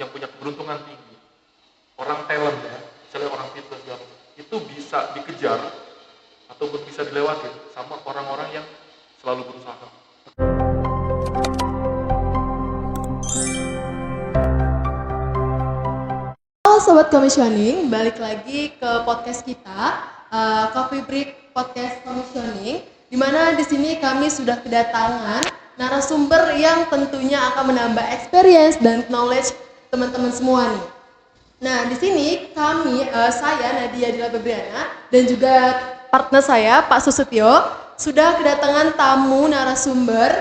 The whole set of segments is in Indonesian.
yang punya keberuntungan tinggi, orang talent ya, misalnya orang pintar segala macam, itu bisa dikejar ataupun bisa dilewati sama orang-orang yang selalu berusaha. Halo Sobat Commissioning, balik lagi ke podcast kita, Coffee Break Podcast Commissioning, di mana di sini kami sudah kedatangan narasumber yang tentunya akan menambah experience dan knowledge teman-teman semua nih. Nah, di sini kami, saya Nadia Dila Febriana dan juga partner saya Pak Susetyo sudah kedatangan tamu narasumber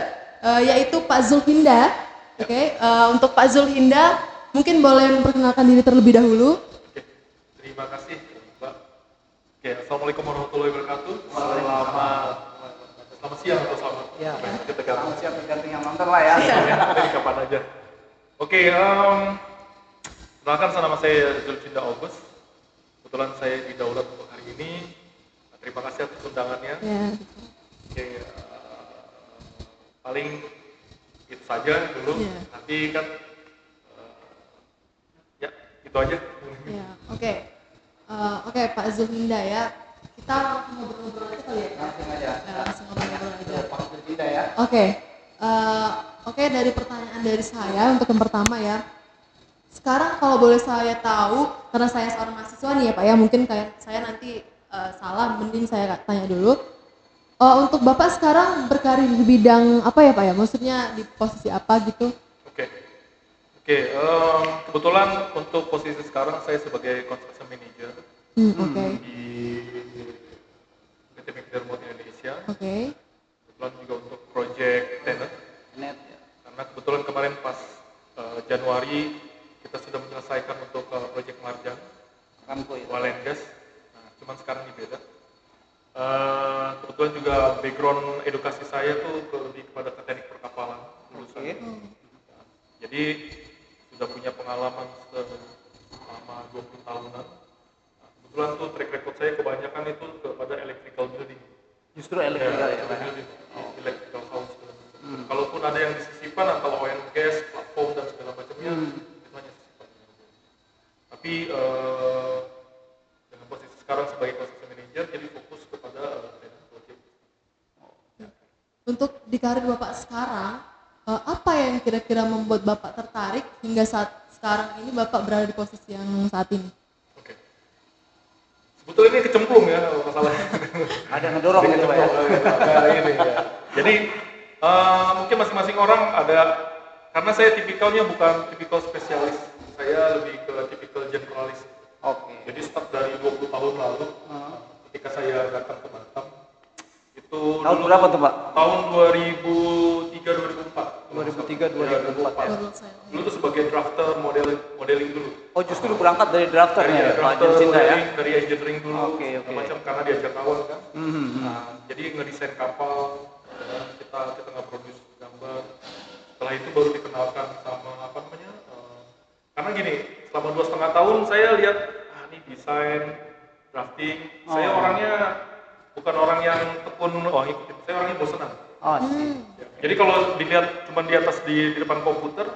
yaitu Pak Zulhinda. Oke, untuk Pak Zulhinda mungkin boleh memperkenalkan diri terlebih dahulu. Oke, terima kasih Mbak. Oke, assalamualaikum warahmatullahi wabarakatuh. Selamat siang atau selamat Ya, kita ganti. selamat siang tergantung yang nonton lah ya. Dari kapan aja. Oke, kenalkan nama saya Zulfinda August. Kebetulan saya di Daulat untuk hari ini. Terima kasih atas undangannya. Ya. Oke, paling itu saja dulu. Ya. Nanti kan ya itu aja. Ya, oke. Oke, Pak Zulhinda ya. Kita langsung ngobrol-ngobrol aja kali ya. Langsung aja. Ya, langsung ngobrol-ngobrol aja. Pak Zulfinda ya. Oke, dari pertanyaan dari saya untuk yang pertama ya. Sekarang kalau boleh saya tahu, karena saya seorang mahasiswa nih ya Pak ya, mungkin kayak saya nanti salah, mending saya tanya dulu. Untuk Bapak sekarang berkarir di bidang apa ya Pak ya? Maksudnya di posisi apa gitu? Oke, kebetulan untuk posisi sekarang saya sebagai construction manager Oke. di PT Mik Dermot Indonesia. Oke. Kebetulan juga untuk project tenant. Net ya. Karena kebetulan kemarin pas Januari kita sudah menyelesaikan untuk project Marjan, Ramco ya. Walendas. Nah, cuman sekarang ini beda. Kebetulan juga background edukasi saya tuh lebih kepada ke teknik perkapalan lulusan. Oke. Jadi sudah punya pengalaman selama 20 tahunan. Nah, kebetulan tuh track record saya kebanyakan itu kepada electrical building. Justru elektrikal ya, Pak. building, electrical house. Kalaupun ada yang disisipkan antara oil and gas, platform dan segala macamnya, itu hanya sisipan. Tapi dengan posisi sekarang sebagai construction manager, jadi fokus kepada tenant project. Untuk di karir Bapak sekarang, apa yang kira-kira membuat Bapak tertarik hingga saat sekarang ini Bapak berada di posisi yang saat ini? Oke. Sebetulnya ini kecemplung ya masalahnya. Ada yang ngedorong gitu Pak ya. Ada ini ya. Jadi mungkin masing-masing orang ada, karena saya tipikalnya bukan tipikal spesialis, saya lebih ke tipikal generalis. Oke. Jadi start dari 20 tahun lalu ketika saya datang ke Batam itu Tahun dulu berapa tuh Pak? tahun 2003 2004. 2003 2004 ya. Menurut saya. Dulu tuh sebagai drafter modeling dulu. Oh justru berangkat dari drafternya ya, Pak Drafter, Zulfinda ya. dari engineering dulu. Oke. Macam karena diajak kawan kan. Mhm. Nah, jadi ngedesain kapal, kita nge-produce gambar. Setelah itu baru dikenalkan sama apa namanya? Karena gini, selama 2,5 tahun saya lihat ini desain, drafting. Saya orangnya bukan orang yang tekun ikutin. Saya orangnya bosenan. Oh, sih. Ya. Jadi kalau dilihat cuma di atas di depan komputer,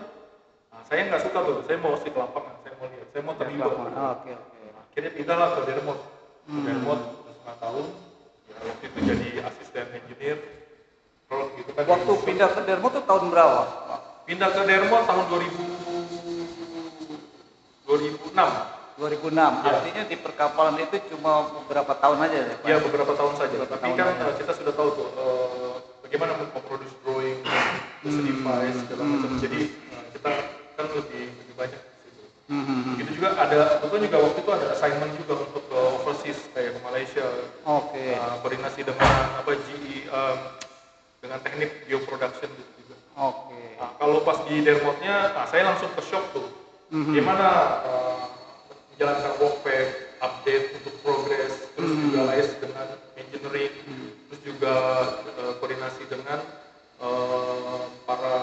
saya nggak suka tuh. Saya mau di lapangan, saya mau lihat, saya mau terlibat. Oke. Akhirnya pindahlah ke Dermot. Dermot 2,5 tahun. Ya, waktu itu jadi asisten engineer. Kalau gitu kan. Waktu pindah ke Dermo tuh tahun berapa Pak? Pindah ke Dermot tahun 2006. 2006. Artinya di perkapalan itu cuma beberapa tahun aja ya Pak? Ya beberapa tahun saja. Beberapa Tapi tahun kan saja. kita sudah tahu tuh bagaimana memproduce drawing, user device segala macam. Jadi kita kan lebih banyak di situ. Itu juga ada, betul juga waktu itu ada assignment juga untuk overseas kayak ke Malaysia. Oke. Koordinasi dengan GE dengan teknik bioproduction gitu juga. Oke. Nah, kalau pas di Dermotnya, saya langsung ke shop tuh. Gimana menjalankan workpack, update untuk progress, terus juga liaise dengan engineering, terus juga koordinasi dengan para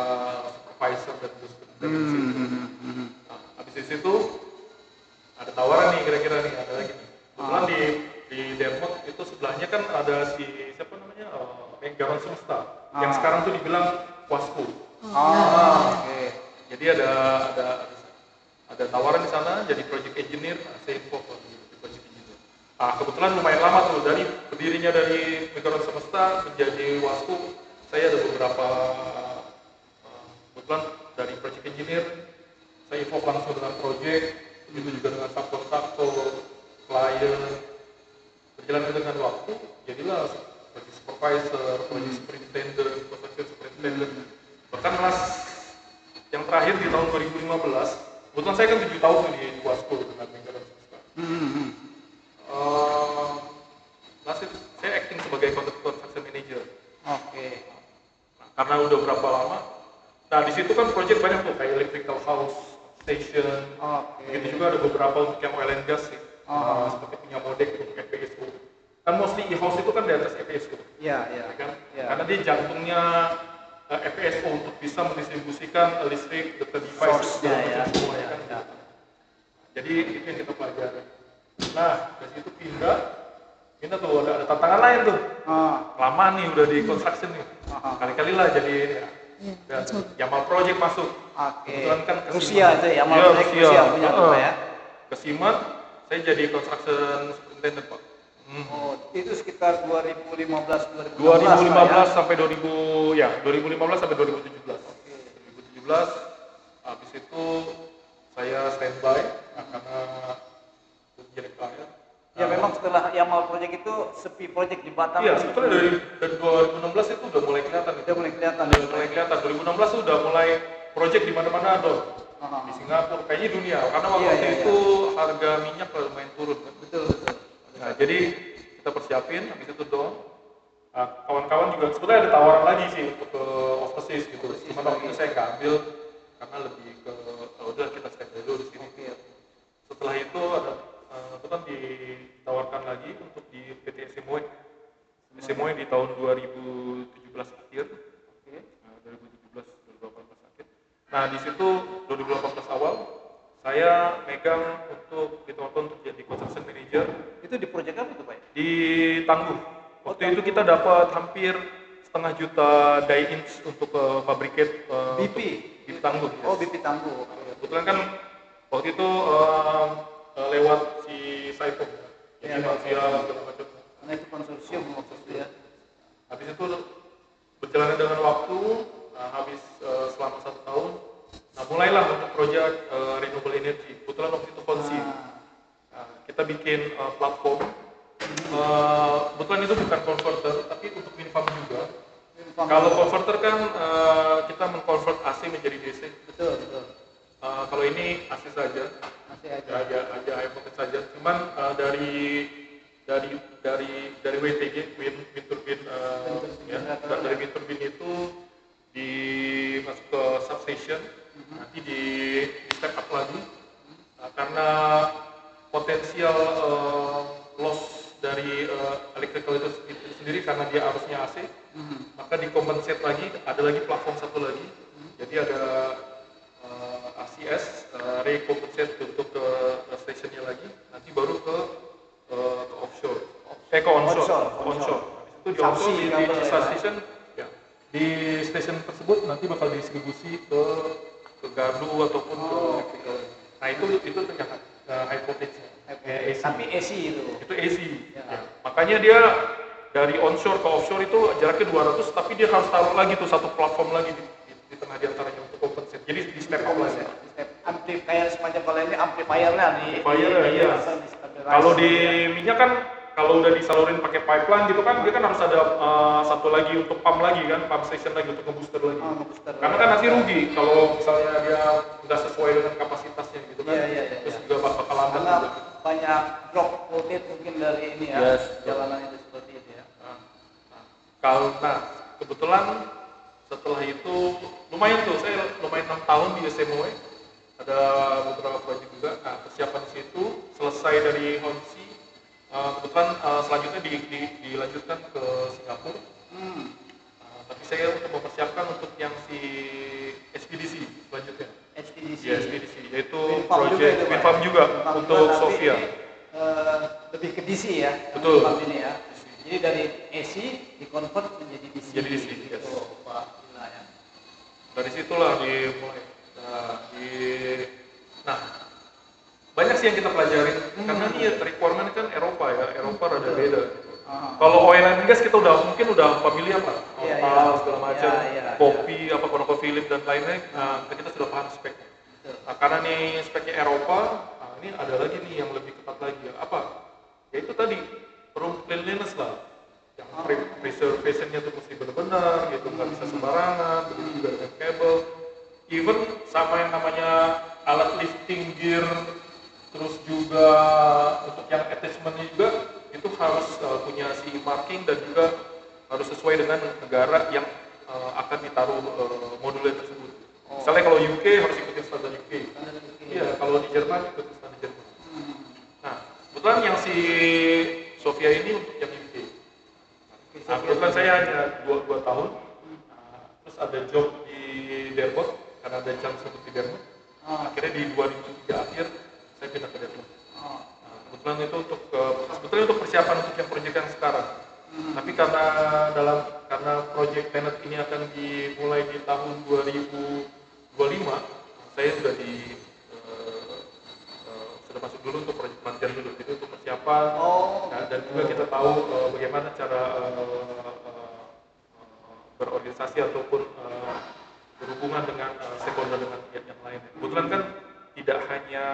supervisor dan terus Nah, habis di situ ada tawaran nih kira-kira nih, ada lagi nih. Kebetulan di Dermot itu sebelahnya kan ada si siapa namanya Garon Semesta yang sekarang tuh dibilang Wasku. Oke. Jadi ada ada tawaran di sana jadi project engineer, saya info ke project engineer. Kebetulan lumayan lama tuh, dari berdirinya dari Megaron Semesta menjadi Wasku, saya ada beberapa kebetulan dari project engineer saya info langsung dengan project, begitu juga dengan subkontraktor, klien. Berjalan dengan waktu, jadilah project supervisor, project superintendent, construction superintendent. Bahkan yang terakhir di tahun 2015, kebetulan saya kan 7 tahun tuh di Wasku dengan Megaron Semesta. Saya acting sebagai construction manager. Oke. Karena udah berapa lama, nah di situ kan project banyak tuh kayak electrical house, station, begitu juga ada beberapa untuk yang oil and gas sih, seperti punya Modek untuk FPSO. Kan mostly e-house itu kan di atas FPSO. Iya. Kan? Karena dia jantungnya FPSO untuk bisa mendistribusikan listrik, data device, semua ya kan. Jadi itu yang kita pelajari. Nah dari situ pindah tuh ada tantangan lain tuh. Lama nih udah di construction nih. Kali-kali lah jadi dan Yamal Project masuk. Kebetulan kan ke Rusia aja Yamal Project Rusia punya apa ya? Ke Siemens, saya jadi construction superintendent Pak. Itu sekitar 2015 sampai 2015 sampai 2017. 2017 habis itu saya standby karena jadi klien. Ya memang setelah Yamal Project itu sepi project di Batam. Iya, sebetulnya dari 2016 itu udah mulai kelihatan. 2016 itu udah mulai project di mana-mana dong. Di Singapura, kayaknya dunia. Karena waktu itu harga minyak lumayan turun kan. Betul. Nah, jadi kita persiapin, habis itu dong. Kawan-kawan juga sebetulnya ada tawaran lagi sih untuk ke overseas gitu. Cuma waktu itu saya nggak ambil karena lebih ke udah kita standby dulu di sini. Setelah itu itu kan ditawarkan lagi untuk di PT SMOE di tahun 2017 akhir. 2018 akhir. Nah, di situ 2018 awal saya megang untuk ditawarkan untuk jadi construction manager. Itu di proyek apa itu Pak? Di Tangguh. Waktu itu kita dapat hampir setengah juta die-ins untuk fabricate BP Tangguh. Yes. BP Tangguh. Kebetulan kan waktu itu lewat si Saipov. Jadi mafia segala macam. Karena itu konsorsium waktu itu ya. Habis itu berjalan dengan waktu, habis selama 1 tahun, nah mulailah untuk proyek renewable energy. Kebetulan waktu itu Konsi. Kita bikin platform. Kebetulan itu bukan converter, tapi untuk wind farm juga. Kalau converter kan kita mengconvert AC menjadi DC. Betul. Kalau ini AC saja. Aja high voltage saja. Cuman dari WTG, wind turbine, dari wind turbine itu masuk ke substation, nanti di step up lagi, karena potensial loss dari electrical itu sendiri karena dia arusnya AC, maka dikompensate lagi, ada lagi platform satu lagi, jadi ada ACS, recompensate untuk ke stationnya lagi, nanti baru ke offshore, ke onshore. Itu di onshore di station, ya. Di station tersebut nanti bakal didistribusi ke gardu ataupun ke electrical. Nah itu yang high voltage. Tapi AC itu. Itu AC. Ya. Makanya dia dari onshore ke offshore itu jaraknya 200, tapi dia harus taruh lagi tuh satu platform lagi di tengah diantaranya untuk compensate. Jadi di step up lagi. Kayak semacam kalau ini amplifier lah iya. Kalau di minyak kan kalau udah disalurin pakai pipeline gitu kan dia kan harus ada satu lagi untuk pump lagi kan, pump station lagi untuk ngebooster lagi. Karena kan nanti rugi kalau misalnya dia nggak sesuai dengan kapasitasnya gitu kan. Terus juga bakal lambat. Karena banyak drop voltage mungkin dari ini ya, jalanan itu seperti itu ya. Nah, kebetulan setelah itu lumayan tuh, saya lumayan 6 tahun di SMOE, ada beberapa proyek juga. Nah, persiapan di situ selesai dari Honsi, kebetulan selanjutnya dilanjutkan ke Singapura. Tapi saya untuk mempersiapkan untuk yang si ekspedisi selanjutnya. Ya, ekspedisi, yaitu proyek wind farm juga untuk Sofia. Lebih ke DC ya. Betul. Ini ya. Jadi dari AC dikonvert menjadi DC. Jadi DC. Yes. Dari situlah dimulai. Nah, sih yang kita pelajarin, karena nih requirement kan Eropa ya, Eropa rada beda. Kalau oil and gas kita mungkin udah familiar lah, Total segala macam, kopi, apa ConocoPhillips dan lainnya, kita sudah paham speknya. Nah, karena nih speknya Eropa, ini ada lagi nih yang lebih ketat lagi ya, apa? Ya itu tadi, room cleanliness lah, yang preservationnya tuh mesti benar-benar, gitu, nggak bisa sembarangan, begitu juga dengan kabel, even sama yang namanya alat lifting gear, terus juga untuk yang attachmentnya juga itu harus punya CE marking dan juga harus sesuai dengan negara yang akan ditaruh modulnya tersebut. Misalnya kalau UK harus ikutin standar UK. Iya, kalau di Jerman ikutin standar Jerman. Nah, kebetulan yang si Sofia ini untuk yang UK. Nah, kebetulan saya hanya 2 tahun. Terus ada job di Denmark karena ada jam seperti Denmark. Akhirnya di 2003 akhir saya pindah ke Denmark. Kebetulan itu sebetulnya untuk persiapan untuk yang proyek yang sekarang. Tapi karena proyek Tenet ini akan dimulai di tahun 2025, saya sudah sudah masuk dulu untuk proyek pelatihan dulu. Itu untuk persiapan. Dan juga kita tahu bagaimana cara berorganisasi ataupun berhubungan dengan stakeholder dengan pihak yang lain. Kebetulan kan tidak hanya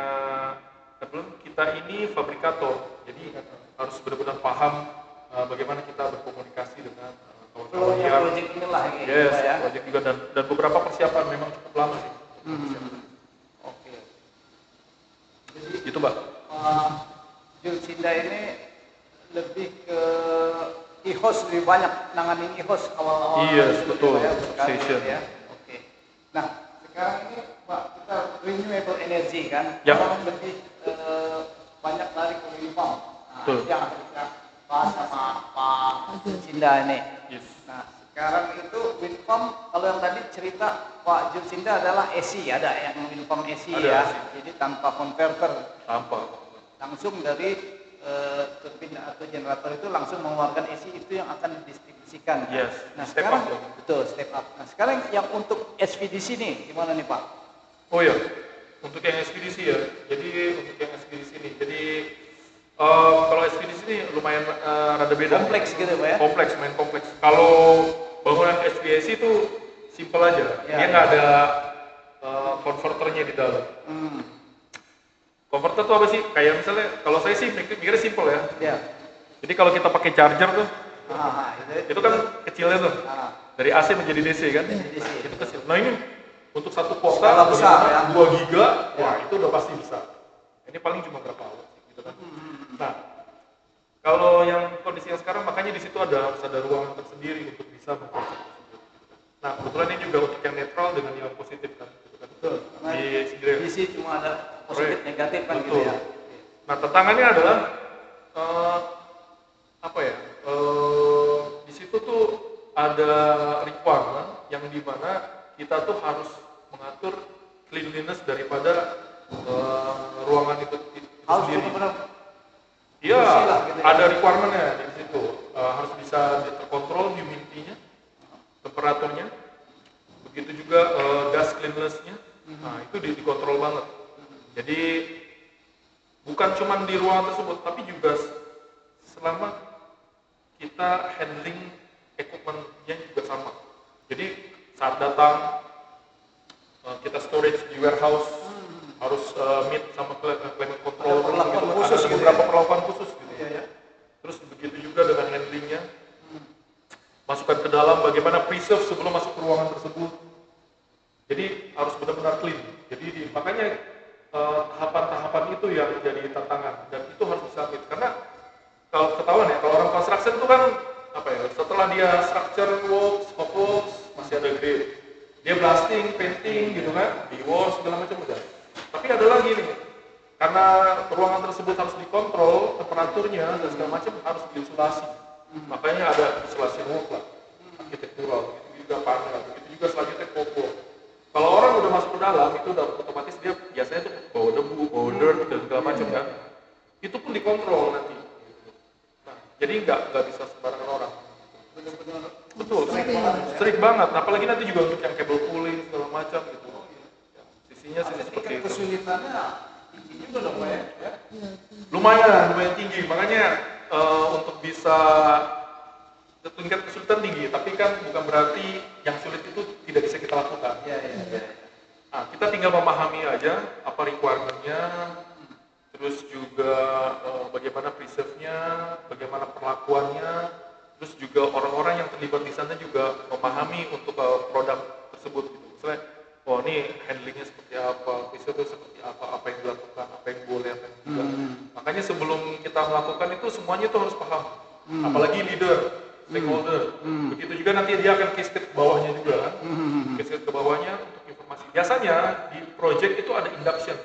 kita ini fabrikator, jadi harus benar-benar paham bagaimana kita berkomunikasi dengan kawan-kawan yang proyek inilah proyek juga dan beberapa persiapan memang cukup lama sih. Oke. Itu Mbak. Julsinda ini lebih ke e-host, lebih banyak nanganin e-host awal-awal. Yes, betul. Station. Ya. Oke. Nah, sekarang ini Pak, kita renewable energy kan, orang lebih banyak lari ke wind farm. Nah, yang akan kita bahas sama Pak Julsinda ini. Yes. Nah, sekarang itu wind farm, kalau yang tadi cerita Pak Julsinda adalah AC, ada yang wind farm AC ya, jadi tanpa converter. Langsung dari turbin atau generator itu langsung mengeluarkan AC itu yang akan didistribusikan. Yes. Nah sekarang betul step up. Nah sekarang yang untuk SPDC nih gimana nih Pak? Oh ya, untuk yang SPDC ya. Jadi untuk yang SPDC nih, jadi kalau SPDC ini lumayan rada beda. Kompleks gitu Pak ya? Main kompleks. Kalau bangunan SPDC itu simple aja. Dia nggak ada konverternya di dalam. Konverter itu apa sih? Kayak misalnya, kalau saya sih mikirnya simple ya. Jadi kalau kita pakai charger tuh, itu kan kecilnya tuh. Dari AC menjadi DC kan? Itu kecil. Nah ini untuk satu kota besar ya? 2 giga, wah itu udah pasti besar. Ini paling cuma berapa watt gitu kan. Nah, kalau yang kondisi yang sekarang makanya di situ harus ada ruangan tersendiri untuk bisa mengproses tersebut. Nah, kebetulan ini juga untuk yang netral dengan yang positif kan. Betul. Di DC cuma ada positif negatif kan gitu ya. Nah, tantangannya adalah di situ tuh ada requirement yang dimana kita tuh harus mengatur cleanliness daripada ruangan itu harus sendiri. benar-benar Iya, gitu ya. ada requirement-nya di situ. Harus bisa terkontrol humidity-nya, temperaturnya, begitu juga dust cleanliness-nya. Nah, itu dikontrol banget. Jadi bukan cuma di ruangan tersebut, tapi juga selama kita handling equipment-nya juga sama. Jadi saat datang kita storage di warehouse harus meet sama climate control, ada beberapa perlakuan khusus gitu. Terus begitu juga dengan handlingnya, masukkan ke dalam bagaimana preserve sebelum masuk ke ruangan tersebut. Jadi harus benar-benar clean. Jadi makanya tahapan-tahapan itu yang jadi tantangan dan itu harus disubmit karena kalau ketahuan ya, kalau orang construction itu kan setelah dia structure works, hot works, masih ada grade. Dia blasting, painting gitu kan, di wall segala macam udah. Tapi ada lagi nih, karena ruangan tersebut harus dikontrol temperaturnya dan segala macam harus diisolasi. Makanya ada isolasi work lah, arsitektural, begitu juga panel, begitu juga selanjutnya popo. Kalau orang udah masuk ke dalam itu udah otomatis dia biasanya tuh bawa debu, bawa dirt dan segala macam kan. Itu pun dikontrol nanti. Nah, jadi nggak bisa sembarangan orang. Benar-benar Betul, strict banget. Apalagi nanti juga untuk yang cable pulling segala macam gitu. Sisinya sisi seperti itu. Kesulitannya Tinggi juga dong Pak ya. Iya. lumayan tinggi, makanya untuk bisa tingkat kesulitan tinggi, tapi kan bukan berarti yang sulit itu tidak bisa kita lakukan. Iya. Nah, kita tinggal memahami aja apa requirement-nya, terus juga bagaimana preserve-nya, bagaimana perlakuannya, terus juga orang-orang yang terlibat di sana juga memahami untuk produk tersebut gitu. Misalnya, oh ini handlingnya seperti apa, preserve-nya seperti apa yang dilakukan, apa yang boleh, apa yang tidak. Makanya sebelum kita melakukan itu semuanya itu harus paham. Apalagi leader, stakeholder. Begitu juga nanti dia akan cascade ke bawahnya juga kan. Cascade ke bawahnya untuk informasi. Biasanya di project itu ada induction.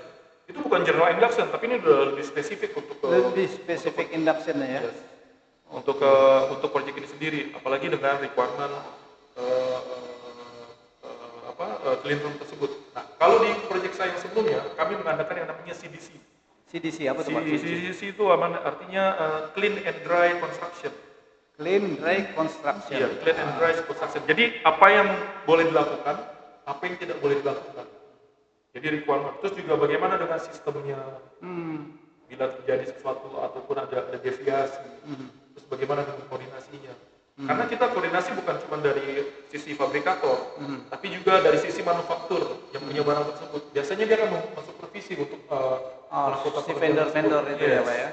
Itu bukan general induction, tapi ini udah lebih spesifik untuk Lebih spesifik induction ya. yes. Untuk project ini sendiri, apalagi dengan requirement clean room tersebut. Nah, kalau di project saya yang sebelumnya, kami mengadakan yang namanya CDC. CDC apa tuh Pak? CDC itu artinya clean and dry construction. Clean Dry Construction. Iya, clean and dry construction. Jadi apa yang boleh dilakukan, apa yang tidak boleh dilakukan. Jadi requirement. Terus juga bagaimana dengan sistemnya, bila terjadi sesuatu ataupun ada deviasi. Terus bagaimana dengan koordinasinya. Karena kita koordinasi bukan cuma dari sisi fabrikator, tapi juga dari sisi manufaktur yang punya barang tersebut. Biasanya dia akan mensupervisi untuk melakukan si vendor-vendor itu ya Pak ya.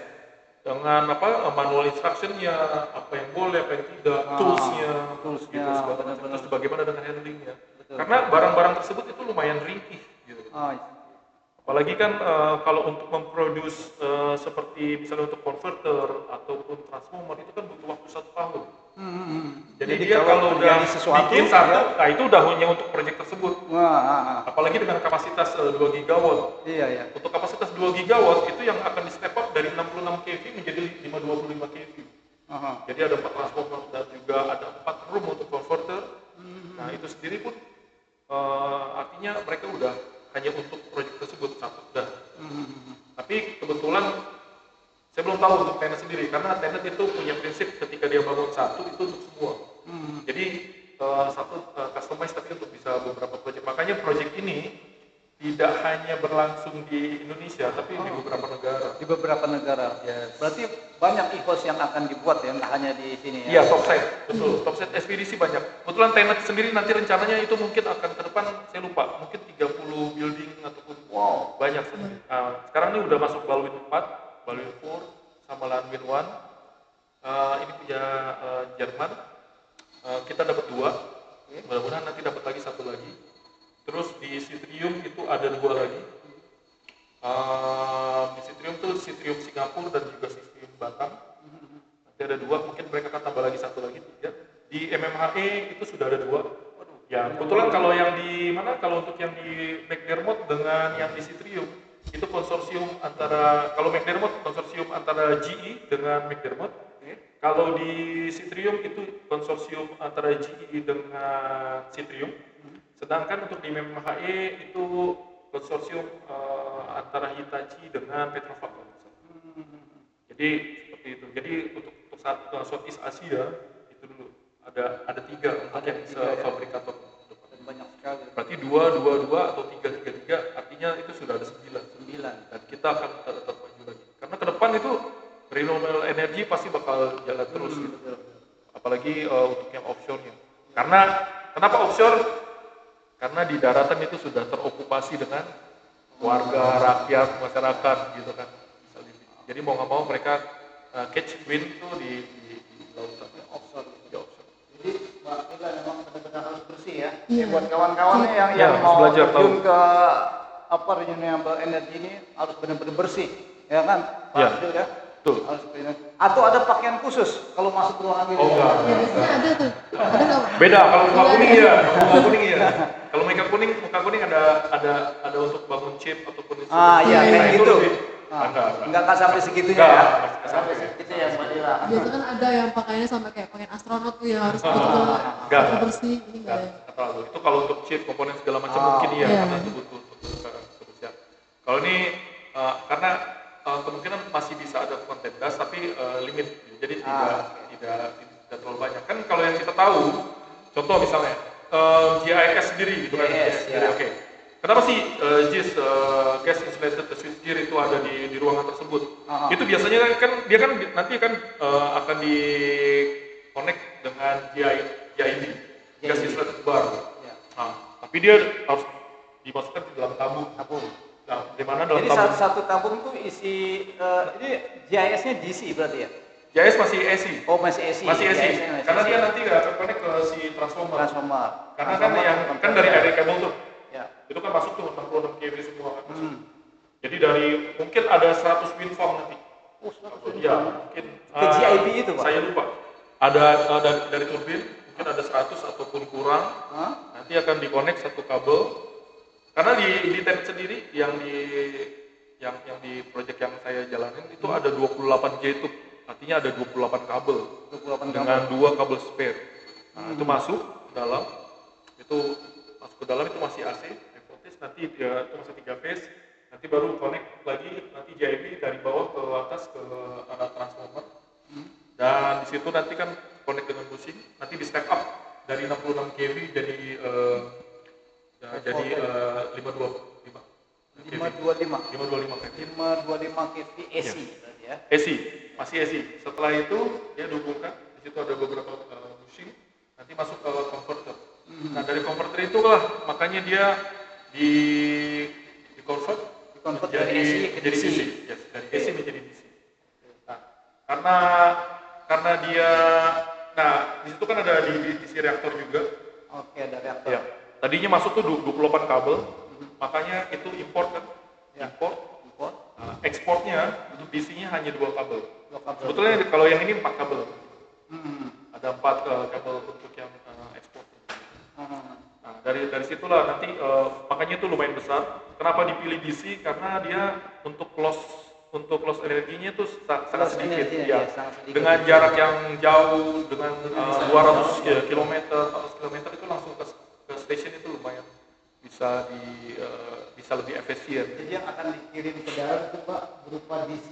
Dengan manual instruction-nya, apa yang boleh, apa yang tidak, toolsnya, toolsnya, gitu, segala macam. benar-benar. Terus bagaimana dengan handlingnya. Karena barang-barang tersebut itu lumayan ringkih. Gitu. Apalagi kan kalau untuk memproduce seperti misalnya untuk converter ataupun transformer itu kan butuh waktu 1 tahun. Jadi dia kalau udah bikin satu, nah itu udah hanya untuk proyek tersebut. Apalagi dengan kapasitas 2 gigawatt. Iya. Untuk kapasitas 2 gigawatt itu yang akan di step up dari 66 kV menjadi 525 kV. Jadi ada 4 transformer dan juga ada 4 room untuk converter. Nah itu sendiri pun artinya mereka udah hanya untuk proyek tersebut satu dan. Tapi kebetulan saya belum tahu untuk Tenet sendiri karena Tenet itu punya prinsip ketika dia bangun satu itu untuk semua. Jadi satu customize tapi untuk bisa beberapa proyek. Makanya proyek ini tidak hanya berlangsung di Indonesia tapi di beberapa negara. Di beberapa negara. Yes. Berarti banyak e-host yang akan dibuat ya, nggak hanya di sini ya. Iya, topside, betul. Topside ekspedisi banyak. Kebetulan Tenet sendiri nanti rencananya itu mungkin akan ke depan, saya lupa, mungkin 30 building ataupun banyak sendiri. Sekarang ini udah masuk Balwin 4, Balwin 4 sama Lanwin 1. Ini punya Jerman. Kita dapat 2. Mudah-mudahan nanti dapat lagi 1 lagi. Terus di Citrium itu ada 2 lagi. Di Citrium itu Citrium Singapura dan juga Citrium Batam. Nanti ada 2, mungkin mereka akan tambah lagi 1 lagi 3. Di MMHE itu sudah ada 2. Ya, kebetulan kalau yang di mana? Kalau untuk yang di McDermott dengan yang di Citrium itu konsorsium antara, kalau McDermott konsorsium antara GE dengan McDermott. Kalau di Citrium itu konsorsium antara GE dengan Citrium. Sedangkan untuk di MMHE itu konsorsium antara Hitachi dengan Petrofac. Jadi seperti itu. Jadi untuk Southeast Asia itu dulu ada 3 untuk yang fabrikator. Dan banyak sekali. Berarti 2 atau 3 artinya itu sudah ada 9. Dan kita akan tetap maju lagi. Karena ke depan itu renewable energy pasti bakal jalan terus gitu. Apalagi untuk yang offshore-nya. Karena kenapa offshore? Karena di daratan itu sudah terokupasi dengan warga, rakyat, masyarakat gitu kan. Jadi mau nggak mau mereka catch wind tuh di lautan offshore. Jadi Mbak Ila memang benar-benar harus bersih ya. Buat kawan-kawannya yang mau belajar terjun ke renewable energy ini harus benar-benar bersih, ya kan? Pak Abdul ya. Betul. Harus benar. Atau ada pakaian khusus kalau masuk ruangan ini? Oh enggak. Ya biasanya ada tuh. Ada nggak? Beda kalau muka kuning ya. Kalau muka kuning ada untuk bangun chip ataupun itu. Iya kayak gitu. Enggak sampai segitunya ya. Sampai segitu ya Mbak Ila. Biasa kan ada yang pakaiannya sampai kayak pakaian astronot tuh ya harus betul-betul bersih. Ini enggak ya? Terlalu. Itu kalau untuk chip komponen segala macam mungkin iya karena itu butuh kebersihan. Kalau ini karena kemungkinan masih bisa ada konten gas tapi limit. Jadi tidak terlalu banyak. Kan kalau yang kita tahu, contoh misalnya GIS sendiri gitu kan. Oke. kenapa sih JIS gas insulated switchgear itu ada di ruangan tersebut? Itu biasanya kan dia kan nanti kan akan di connect dengan GIB, gas insulated bar. Ya. Nah, tapi dia harus dimasukkan di dalam tabung. Nah, di mana dalam jadi tabung? satu tabung tuh isi ini GIS-nya DC berarti ya? GIS masih AC. Oh, masih AC. Masih AC. GIS-nya masih Karena AC. dia nanti nggak terkonek ke si transformer. Karena kan Transformer, yang kan dari area kabel tuh. Ya. Itu kan masuk tuh 66 kV semua kan. Jadi dari mungkin ada 100 wind farm nanti. Oh, 100 Iya, mungkin ke GIB itu, Pak? Saya lupa. Ada dari turbin mungkin ada 100 ataupun kurang. Nanti akan dikonek satu kabel. Karena di TEN sendiri yang di proyek yang saya jalanin itu ada 28 J tube. Artinya ada 28 kabel. 28 dengan 2 kabel spare. Nah, itu masuk ke dalam. Itu masih AC, voltage, nanti dia itu masih 3 phase. Nanti baru connect lagi nanti GIB dari bawah ke atas ke arah transformer. Dan di situ nanti kan connect dengan busing, nanti di step up dari 66 kV jadi 525 kV AC berarti ya. AC, masih AC. Setelah itu dia dihubungkan, di situ ada beberapa busing, nanti masuk ke converter. Nah dari converter itulah makanya dia di convert dari AC ke DC. Yes, dari AC menjadi DC. Nah, karena dia, di situ kan ada di DC reaktor juga. Oke, ada reaktor. Ya. Tadinya masuk tuh 28 kabel, makanya itu import kan? Ya. Import. Ekspornya untuk DC-nya hanya 2 kabel. 2 kabel. Sebetulnya kalau yang ini 4 kabel. Ada 4 kabel untuk yang ekspor. Nah, dari situlah nanti makanya itu lumayan besar. Kenapa dipilih DC? Karena dia untuk loss energinya itu sangat sedikit. Ya. Dengan jarak yang jauh, dengan 200 km, 400 km itu langsung ke station itu lumayan bisa lebih efisien. Jadi yang akan dikirim ke darat itu Pak berupa DC.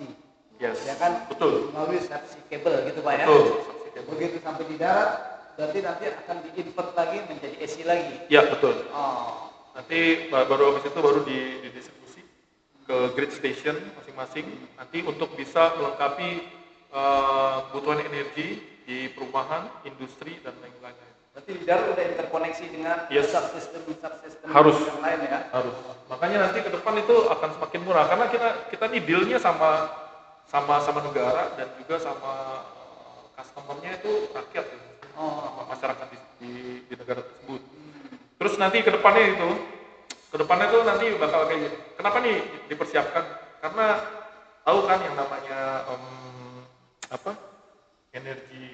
Yes. Ya kan? Betul. Melalui subsea kabel gitu Pak ya. Betul. Begitu sampai di darat berarti nanti akan diinvert lagi menjadi AC lagi. Ya, betul. Oh. Nanti baru habis itu baru didistribusi ke grid station masing-masing nanti untuk bisa melengkapi kebutuhan energi di perumahan, industri dan lain-lainnya. Berarti di darat udah interkoneksi dengan subsistem harus yang lain ya? Harus. Makanya nanti ke depan itu akan semakin murah karena kita nih dealnya sama negara dan juga sama customernya itu rakyat ya. Masyarakat di negara tersebut. Terus nanti ke depannya itu nanti bakal kayak gini. Kenapa nih dipersiapkan? Karena tahu kan yang namanya energi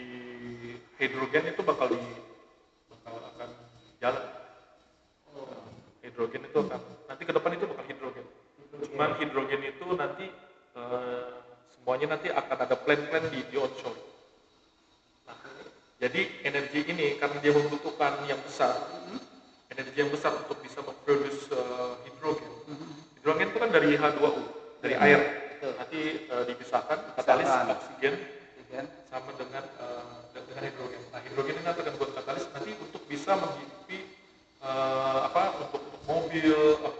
hidrogen itu bakal akan jalan. Hidrogen itu akan nanti ke depan itu bakal hidrogen. Cuman hidrogen itu nanti semuanya nanti akan ada plan-plan di onshore. Nah, jadi energi ini karena dia membutuhkan energi yang besar untuk bisa memproduce hidrogen. Hidrogen itu kan dari H2O, dari air. Nanti dipisahkan katalis oksigen sama dengan hidrogen. Nah, hidrogen ini akan buat katalis nanti untuk bisa menghidupi untuk mobil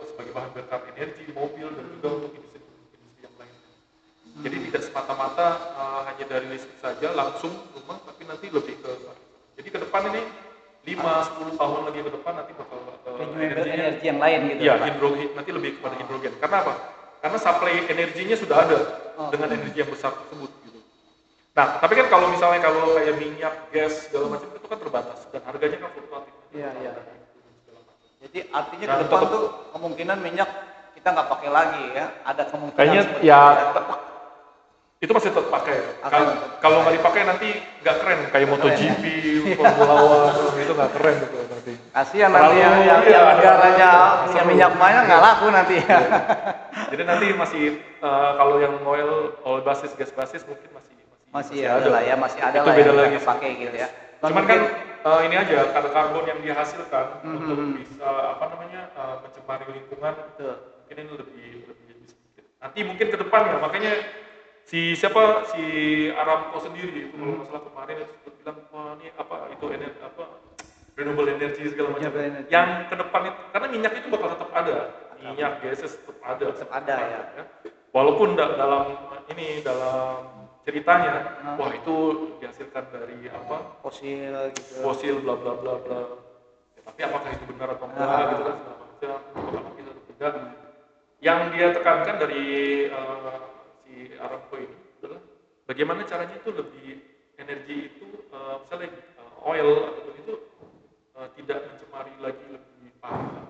sebagai bahan bakar energi mobil dan juga untuk industri yang lain. Jadi tidak semata-mata hanya dari listrik saja langsung rumah, tapi nanti lebih ke. Jadi ke depan ini 5-10 tahun lagi ke depan nanti bakal energi yang lain gitu. Iya, hidrogen nanti lebih kepada hidrogen. Karena apa? Karena supply energinya sudah ada dengan energi yang besar tersebut gitu. Nah, tapi kan kalau kayak minyak, gas segala macam itu kan terbatas dan harganya kan fluktuatif. Iya. Jadi artinya ke depan tuh kemungkinan minyak kita nggak pakai lagi ya, ada kemungkinan. Kayaknya itu masih tetap pakai. Kalau nggak dipakai nanti nggak keren kayak MotoGP, Formula One itu nggak keren gitu nanti. Kasihan nanti yang negaranya punya minyak banyak nggak laku nanti. Jadi nanti masih kalau yang oil basis, gas basis mungkin masih ada lah ya, masih ada itu lah beda yang lagi kita pakai gitu ya. Cuman kan ini aja karbon yang dihasilkan untuk bisa mencemari lingkungan mungkin ini lebih sedikit. Nanti mungkin ke depan ya, makanya si Aramco sendiri itu kalau masalah kemarin itu bilang wah ini renewable energy segala macam. Renewable energy. Yang ke depan itu, karena minyak itu bakal tetap ada, minyak gases tetap ada. Tetap ada ya. Walaupun dalam ceritanya, wah itu dihasilkan dari apa? Fosil gitu. Fosil bla bla bla bla. Ya, tapi apakah itu benar atau enggak gitu kan segala macam, apakah kita atau tidak. Yang dia tekankan dari si Aramco ini adalah bagaimana caranya itu lebih energi itu misalnya oil ataupun itu tidak mencemari lagi lebih parah,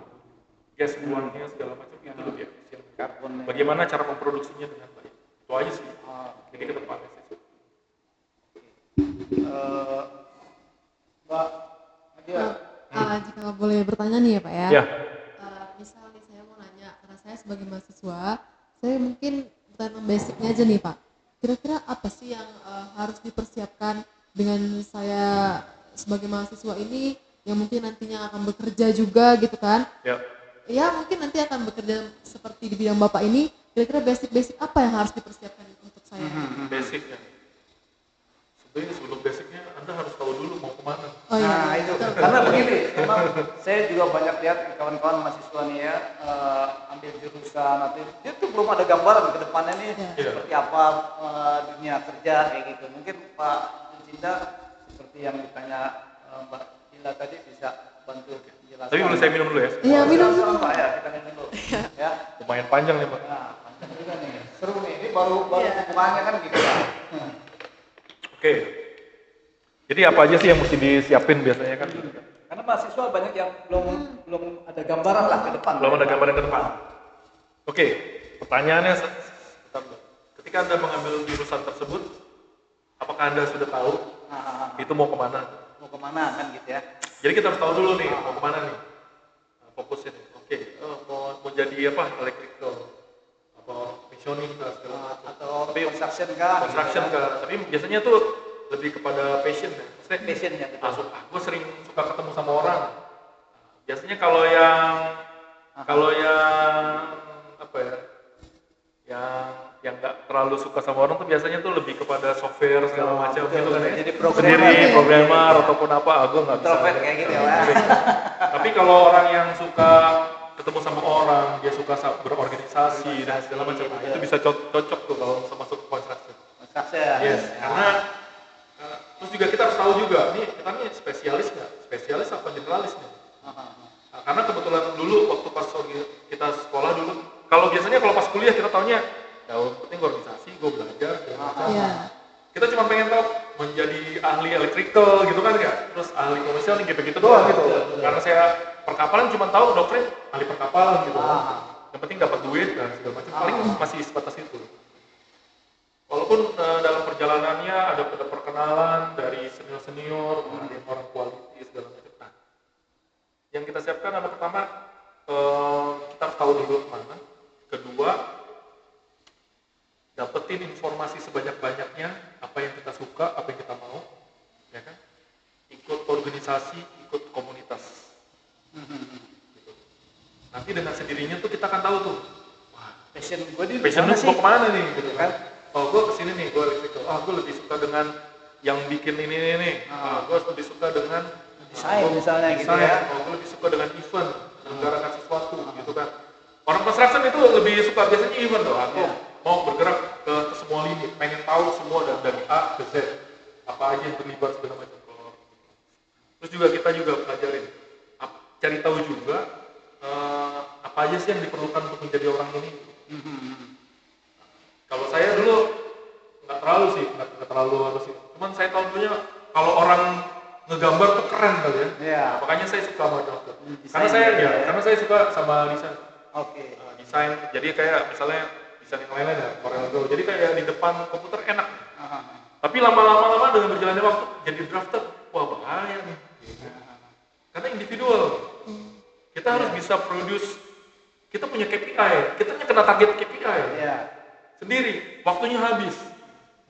gas buangnya segala macam itu lebih efisien. Karbon. Bagaimana cara memproduksinya dengan baik? Itu aja sih. Jadi ke depannya sih. Mbak Nadia. Jika boleh bertanya nih ya Pak ya. Ya. Misal nih saya mau nanya, karena saya sebagai mahasiswa, saya mungkin tentang basicnya aja nih Pak. Kira-kira apa sih yang harus dipersiapkan dengan saya sebagai mahasiswa ini yang mungkin nantinya akan bekerja juga gitu kan? Ya. Ya mungkin nanti akan bekerja seperti di bidang Bapak ini, kira-kira basic-basic apa yang harus dipersiapkan untuk saya? Basicnya. Sebenarnya sebelum basicnya Anda harus tahu dulu mau kemana. Oh iya. Nah itu, karena begini, memang saya juga banyak lihat kawan-kawan mahasiswa nih ya, ambil jurusan, nanti dia tuh belum ada gambaran ke depannya nih seperti apa dunia kerja kayak gitu. Mungkin Pak Cinta seperti yang ditanya Mbak Cila tadi bisa bantu jelaskan. Tapi boleh saya minum dulu ya? Iya minum dulu. Pak ya, kita minum dulu. Ya. Lumayan panjang nih Pak. Nah, panjang juga nih. Seru nih, ini baru hubungannya kan gitu ya. Oke. Jadi apa aja sih yang mesti disiapin biasanya kan? Karena mahasiswa banyak yang belum ada gambaran lah ke depan. Belum ada gambaran ke depan. Oke, pertanyaannya ketika Anda mengambil jurusan tersebut, apakah Anda sudah tahu itu mau kemana? Mau kemana kan gitu ya? Jadi kita harus tahu dulu nih mau kemana nih, fokusnya. Oke, mau jadi apa? Electrical, apa missioning segala macam. Atau construction kah? Construction kah? Tapi biasanya tuh lebih kepada passion ya. Maksudnya Passionnya betul. gue sering suka ketemu sama orang. Biasanya kalau yang apa ya, yang nggak terlalu suka sama orang tuh biasanya tuh lebih kepada software segala macam gitu kan ya. Jadi programmer ataupun apa, gue nggak bisa. Introvert kayak gitu ya. Tapi kalau orang yang suka ketemu sama orang, dia suka berorganisasi dan segala macam, itu bisa cocok tuh kalau masuk ke construction. Construction. Yes, karena terus juga kita harus tahu juga, nih kita nih spesialis nggak? Spesialis apa generalis nih? Nah, karena kebetulan dulu waktu pas kita sekolah dulu, kalau biasanya kalau pas kuliah kita taunya, ya penting organisasi, gue belajar, kita cuma pengen tahu menjadi ahli electrical gitu kan ya, terus ahli komersial nih gitu-gitu doang gitu. Karena saya perkapalan cuma tahu doktrin ahli perkapalan gitu. Yang penting dapat duit dan segala macam, paling masih sebatas itu. Walaupun dalam perjalanannya ada perkenalan dari senior-senior, ada orang quality segala macam. Nah, yang kita siapkan adalah pertama kita harus tahu dulu kemana. Kedua, dapetin informasi sebanyak-banyaknya apa yang kita suka, apa yang kita mau, ya kan? Ikut organisasi, ikut komunitas. Gitu. Nanti dengan sendirinya tuh kita akan tahu tuh, wah, Passion gue di passion lu mau kemana nih, gitu kan? Oh, gue kesini nih, gue electrical. Gue lebih suka dengan yang bikin ini nih. Gue lebih suka dengan desain misalnya gitu ya. Gue lebih suka dengan event, menyelenggarakan sesuatu, gitu kan. Orang construction itu lebih suka biasanya event tuh. Aku mau bergerak ke semua lini, pengen tahu semua dari A ke Z, apa aja yang terlibat segala macam. Terus juga kita juga pelajarin, cari tahu juga apa aja sih yang diperlukan untuk menjadi orang ini. Kalau saya dulu nggak terlalu apa sih. Cuman saya tahu dulunya kalau orang ngegambar tuh keren kali ya. Iya. Makanya saya suka sama dokter. Karena saya suka sama desain. Oke. Desain. Jadi kayak misalnya desain yang lain ya, Corel Draw. Jadi kayak di depan komputer enak. Tapi lama-lama dengan berjalannya waktu jadi drafter, wah bahaya nih. Karena individual. Kita harus bisa produce. Kita punya KPI. Kita kena target KPI. Iya. Sendiri, waktunya habis.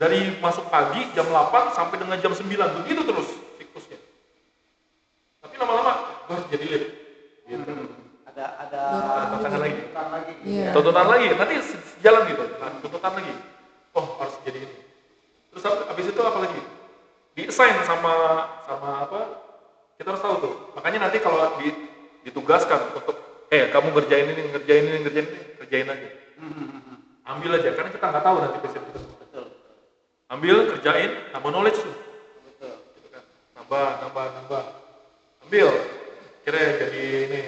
Dari masuk pagi jam 8 sampai dengan jam 9, begitu terus siklusnya. Tapi lama-lama gue harus jadi lead. Gitu. Ada tuntutan lagi. Iya. Tuntutan lagi, nanti sejalan gitu. Nah, tuntutan lagi. Oh, harus jadi ini. Terus habis itu apa lagi? Di-assign sama apa? Kita harus tahu tuh. Makanya nanti kalau ditugaskan untuk kamu ngerjain ini, kerjain aja. Ambil aja, karena kita nggak tahu nanti passion kita. Betul. Ambil, kerjain, nambah knowledge tuh. Betul. Gitu kan. Nambah. Ambil, kira jadi ini.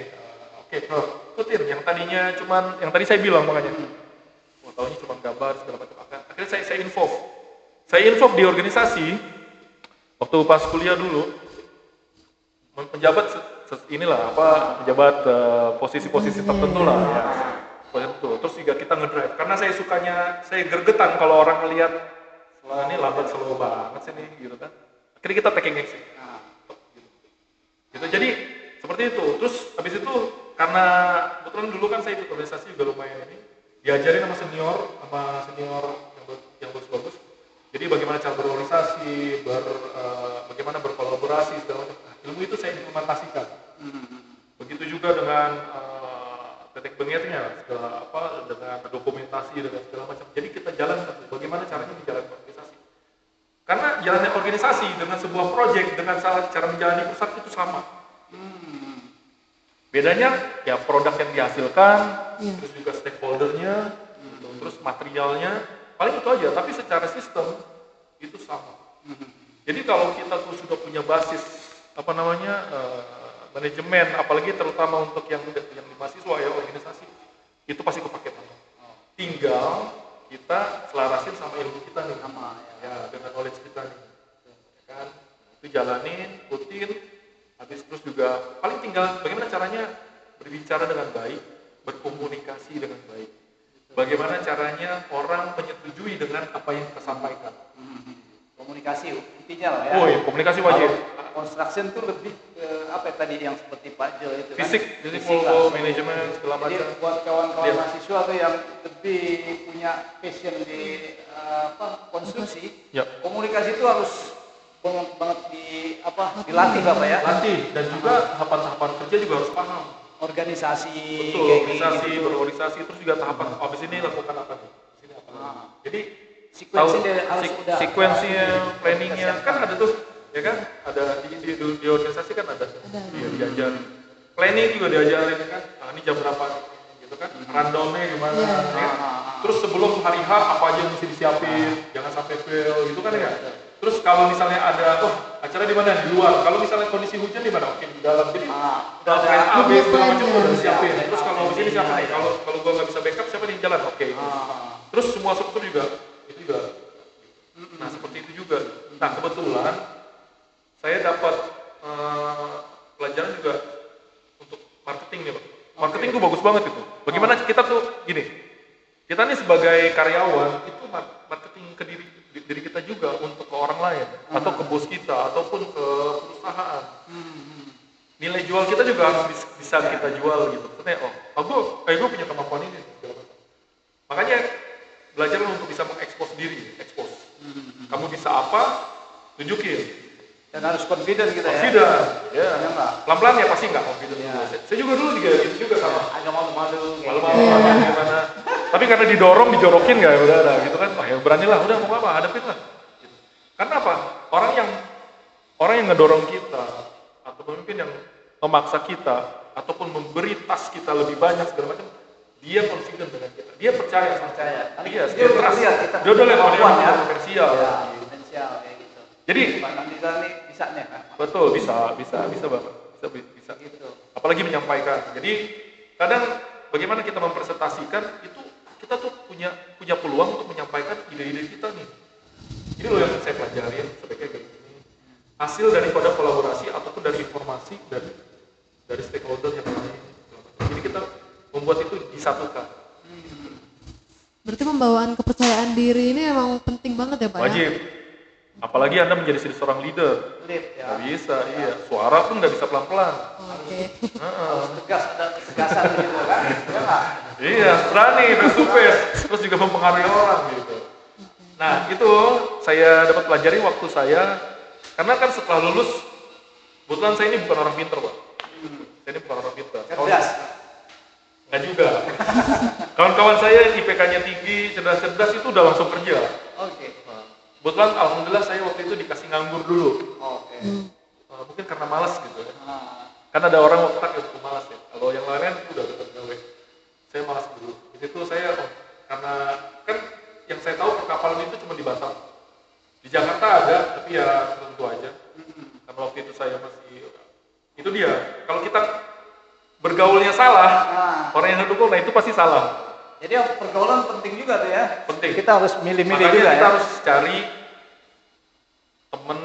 Oke, ikutin. Yang tadi saya bilang makanya. Taunya cuma gambar segala macam. Akhirnya saya involve. Saya involve di organisasi. Waktu pas kuliah dulu, penjabat penjabat posisi-posisi tertentu lah ya. Terus juga kita ngedrive. Karena saya gergetan kalau orang ngelihat wah ini lambat slow banget sih nih gitu kan. Akhirnya kita taking action. Gitu. Jadi seperti itu. Terus habis itu karena kebetulan dulu kan saya ikut organisasi juga lumayan ini. Diajarin sama senior yang bagus-bagus. Jadi bagaimana cara berorganisasi, bagaimana berkolaborasi segala macam. Nah, ilmu itu saya implementasikan. Begitu juga dengan titik bengirnya, dengan dokumentasi dan segala macam. Jadi kita jalankan bagaimana caranya menjalankan organisasi. Karena jalannya organisasi dengan sebuah proyek dengan cara menjalani perusahaan itu sama. Bedanya ya produk yang dihasilkan, terus juga stakeholdernya, terus materialnya, paling itu aja. Tapi secara sistem itu sama. Jadi kalau kita tuh sudah punya basis manajemen, apalagi terutama untuk yang di mahasiswa ya organisasi, itu pasti kepake banget. Tinggal kita selarasin sama ilmu kita nih, dengan knowledge kita nih, ya kan? Itu jalanin, ikutin. Habis terus juga paling tinggal bagaimana caranya berbicara dengan baik, berkomunikasi dengan baik. Bagaimana caranya orang menyetujui dengan apa yang kita sampaikan. Komunikasi intinya lah ya. Oh iya, komunikasi wajib. Construction itu lebih ke apa tadi yang seperti Pak Jo itu kan. Fisik manajemen segala macam. Jadi buat kawan-kawan mahasiswa tuh yang lebih punya passion di konstruksi, komunikasi itu harus banget dilatih Bapak ya. Latih dan juga tahapan-tahapan kerja juga harus paham. Organisasi. Betul, organisasi, berorganisasi terus juga tahapan habis ini lakukan apa nih? Sini apa? Jadi sekuensinya, planningnya kan ada tuh, ya kan? Ada di organisasi kan ada. Diajarin. Planning juga diajarin kan. Nah, ini jam berapa gitu kan? Rundown-nya gimana? Ya. Terus sebelum hari H apa aja yang mesti disiapin, jangan sampai fail gitu kan ya. Terus kalau misalnya ada, acara di mana? Di luar. Kalau misalnya kondisi hujan di mana? Oke, di dalam. Jadi udah plan A, B, segala macam udah disiapin. Terus kalau di sini siapa nih? Kalau gua nggak bisa backup, siapa nih jalan? Oke. Terus semua struktur juga, itu juga. Nah seperti itu juga. Nah kebetulan saya dapat pelajaran juga untuk marketing nih Pak. Marketing tuh bagus banget itu. Bagaimana kita tuh gini, kita nih sebagai karyawan itu marketing ke diri kita juga untuk ke orang lain atau ke bos kita ataupun ke perusahaan. Nilai jual kita juga harus bisa kita jual gitu. Maksudnya gue punya kemampuan ini. Makanya belajar untuk bisa mengekspos diri, kamu bisa apa, tunjukin. Dan harus confident kita Confident, ya. Pelan-pelan ya pasti nggak confident. Saya juga dulu gitu juga sama. Agak malu-malu gimana. Tapi karena dijorokin nggak, udah ada gitu kan. Ya beranilah, udah mau apa, hadapin lah. Gitu. Karena apa? Orang yang ngedorong kita atau pemimpin yang memaksa kita ataupun memberi tas kita lebih banyak segala macam, dia confident dengan kita. Dia percaya sama saya. Dia udah lihat kita. Dia udah lihat potensial. Potensial kayak gitu. Jadi nanti nih bisa nih. Betul, bisa Bapak. Bisa gitu. Apalagi menyampaikan. Jadi kadang bagaimana kita mempresentasikan itu kita tuh punya peluang untuk menyampaikan ide-ide kita nih. Ini loh yang saya pelajarin sebagai kayak gini. Hasil daripada kolaborasi ataupun dari informasi dari stakeholder yang lain. Jadi kita membuat itu disatukan. Berarti pembawaan kepercayaan diri ini emang penting banget ya Pak? Wajib. Apalagi Anda menjadi seorang leader. Nggak bisa, iya. Suara pun nggak bisa pelan-pelan. Harus tegas, ada ketegasan gitu kan? Iya, berani, face to face. Terus juga mempengaruhi orang gitu. Nah, itu saya dapat pelajari waktu saya, karena kan setelah lulus, kebetulan saya ini bukan orang pinter, Pak. Saya ini bukan orang pinter. Cerdas? Nggak juga. Kawan-kawan saya IPK-nya tinggi, cerdas-cerdas itu udah langsung kerja. Oke. Kebetulan alhamdulillah saya waktu itu dikasih nganggur dulu. mungkin karena malas gitu ya. Ah. Kan ada orang otak yang cukup malas ya. Kalau yang lain udah tetap gawe. Saya malas dulu. Jadi itu saya karena kan yang saya tahu perkapalan itu cuma di Batam. Di Jakarta ada, tapi ya tertentu aja. Karena waktu itu saya masih itu dia. Kalau kita bergaulnya salah, orang yang ngedukung, nah itu pasti salah. Jadi pergaulan penting juga tuh ya. Penting. Kita harus milih-milih Makanya juga kita ya. harus cari teman,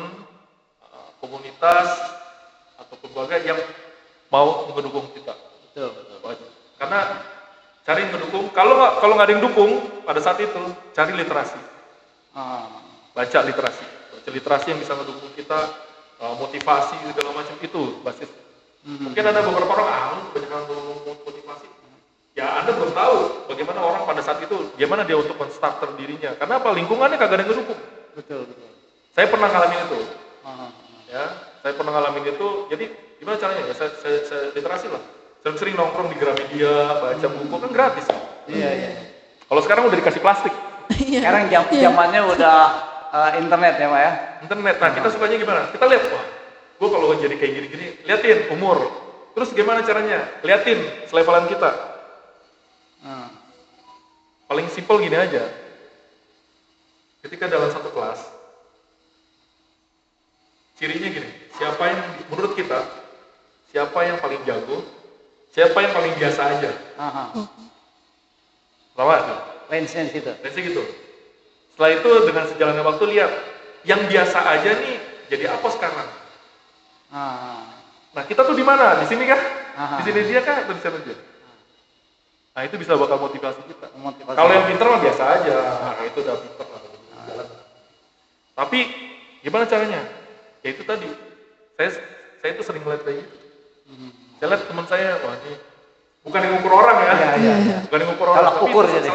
komunitas atau keluarga yang mau mendukung kita. Betul. Karena cari yang mendukung. Kalau nggak ada yang dukung pada saat itu, cari literasi. Baca literasi yang bisa mendukung kita, motivasi segala macam itu basis. Mungkin ada beberapa orang banyak yang motivasi. Ya Anda belum tahu bagaimana orang pada saat itu, gimana dia untuk menstarter dirinya. Karena apa? Lingkungannya kagak ada yang mendukung. Betul. Saya pernah ngalamin itu. Ya, saya pernah ngalamin itu. Jadi gimana caranya? Ya, saya literasi lah. Sering nongkrong di Gramedia, baca buku kan gratis. Iya. Kalau sekarang udah dikasih plastik. Sekarang zamannya udah internet ya Pak ya. Internet. Nah kita sukanya gimana? Kita lihat, wah, gue kalau jadi kayak gini-gini, liatin umur. Terus gimana caranya? Liatin selevelan kita. Paling simpel gini aja. Ketika dalam satu kelas, cirinya gini, siapa yang menurut kita, siapa yang paling jago, siapa yang paling biasa aja. Sama? Range itu. Range gitu. Setelah itu dengan sejalannya waktu lihat, yang biasa aja nih jadi apa sekarang? Nah kita tuh di mana? Di sini kah? Di sini dia kah? Atau di sana dia? Nah itu bisa bakal motivasi kita. Kalau yang pinter mah biasa aja, nah itu udah pinter lah. Tapi gimana caranya? Ya itu tadi, saya itu sering melihat kayak gitu. Saya lihat teman saya, wah ini bukan yang ngukur orang ya, bukan yang ngukur orang. Tapi ukur itu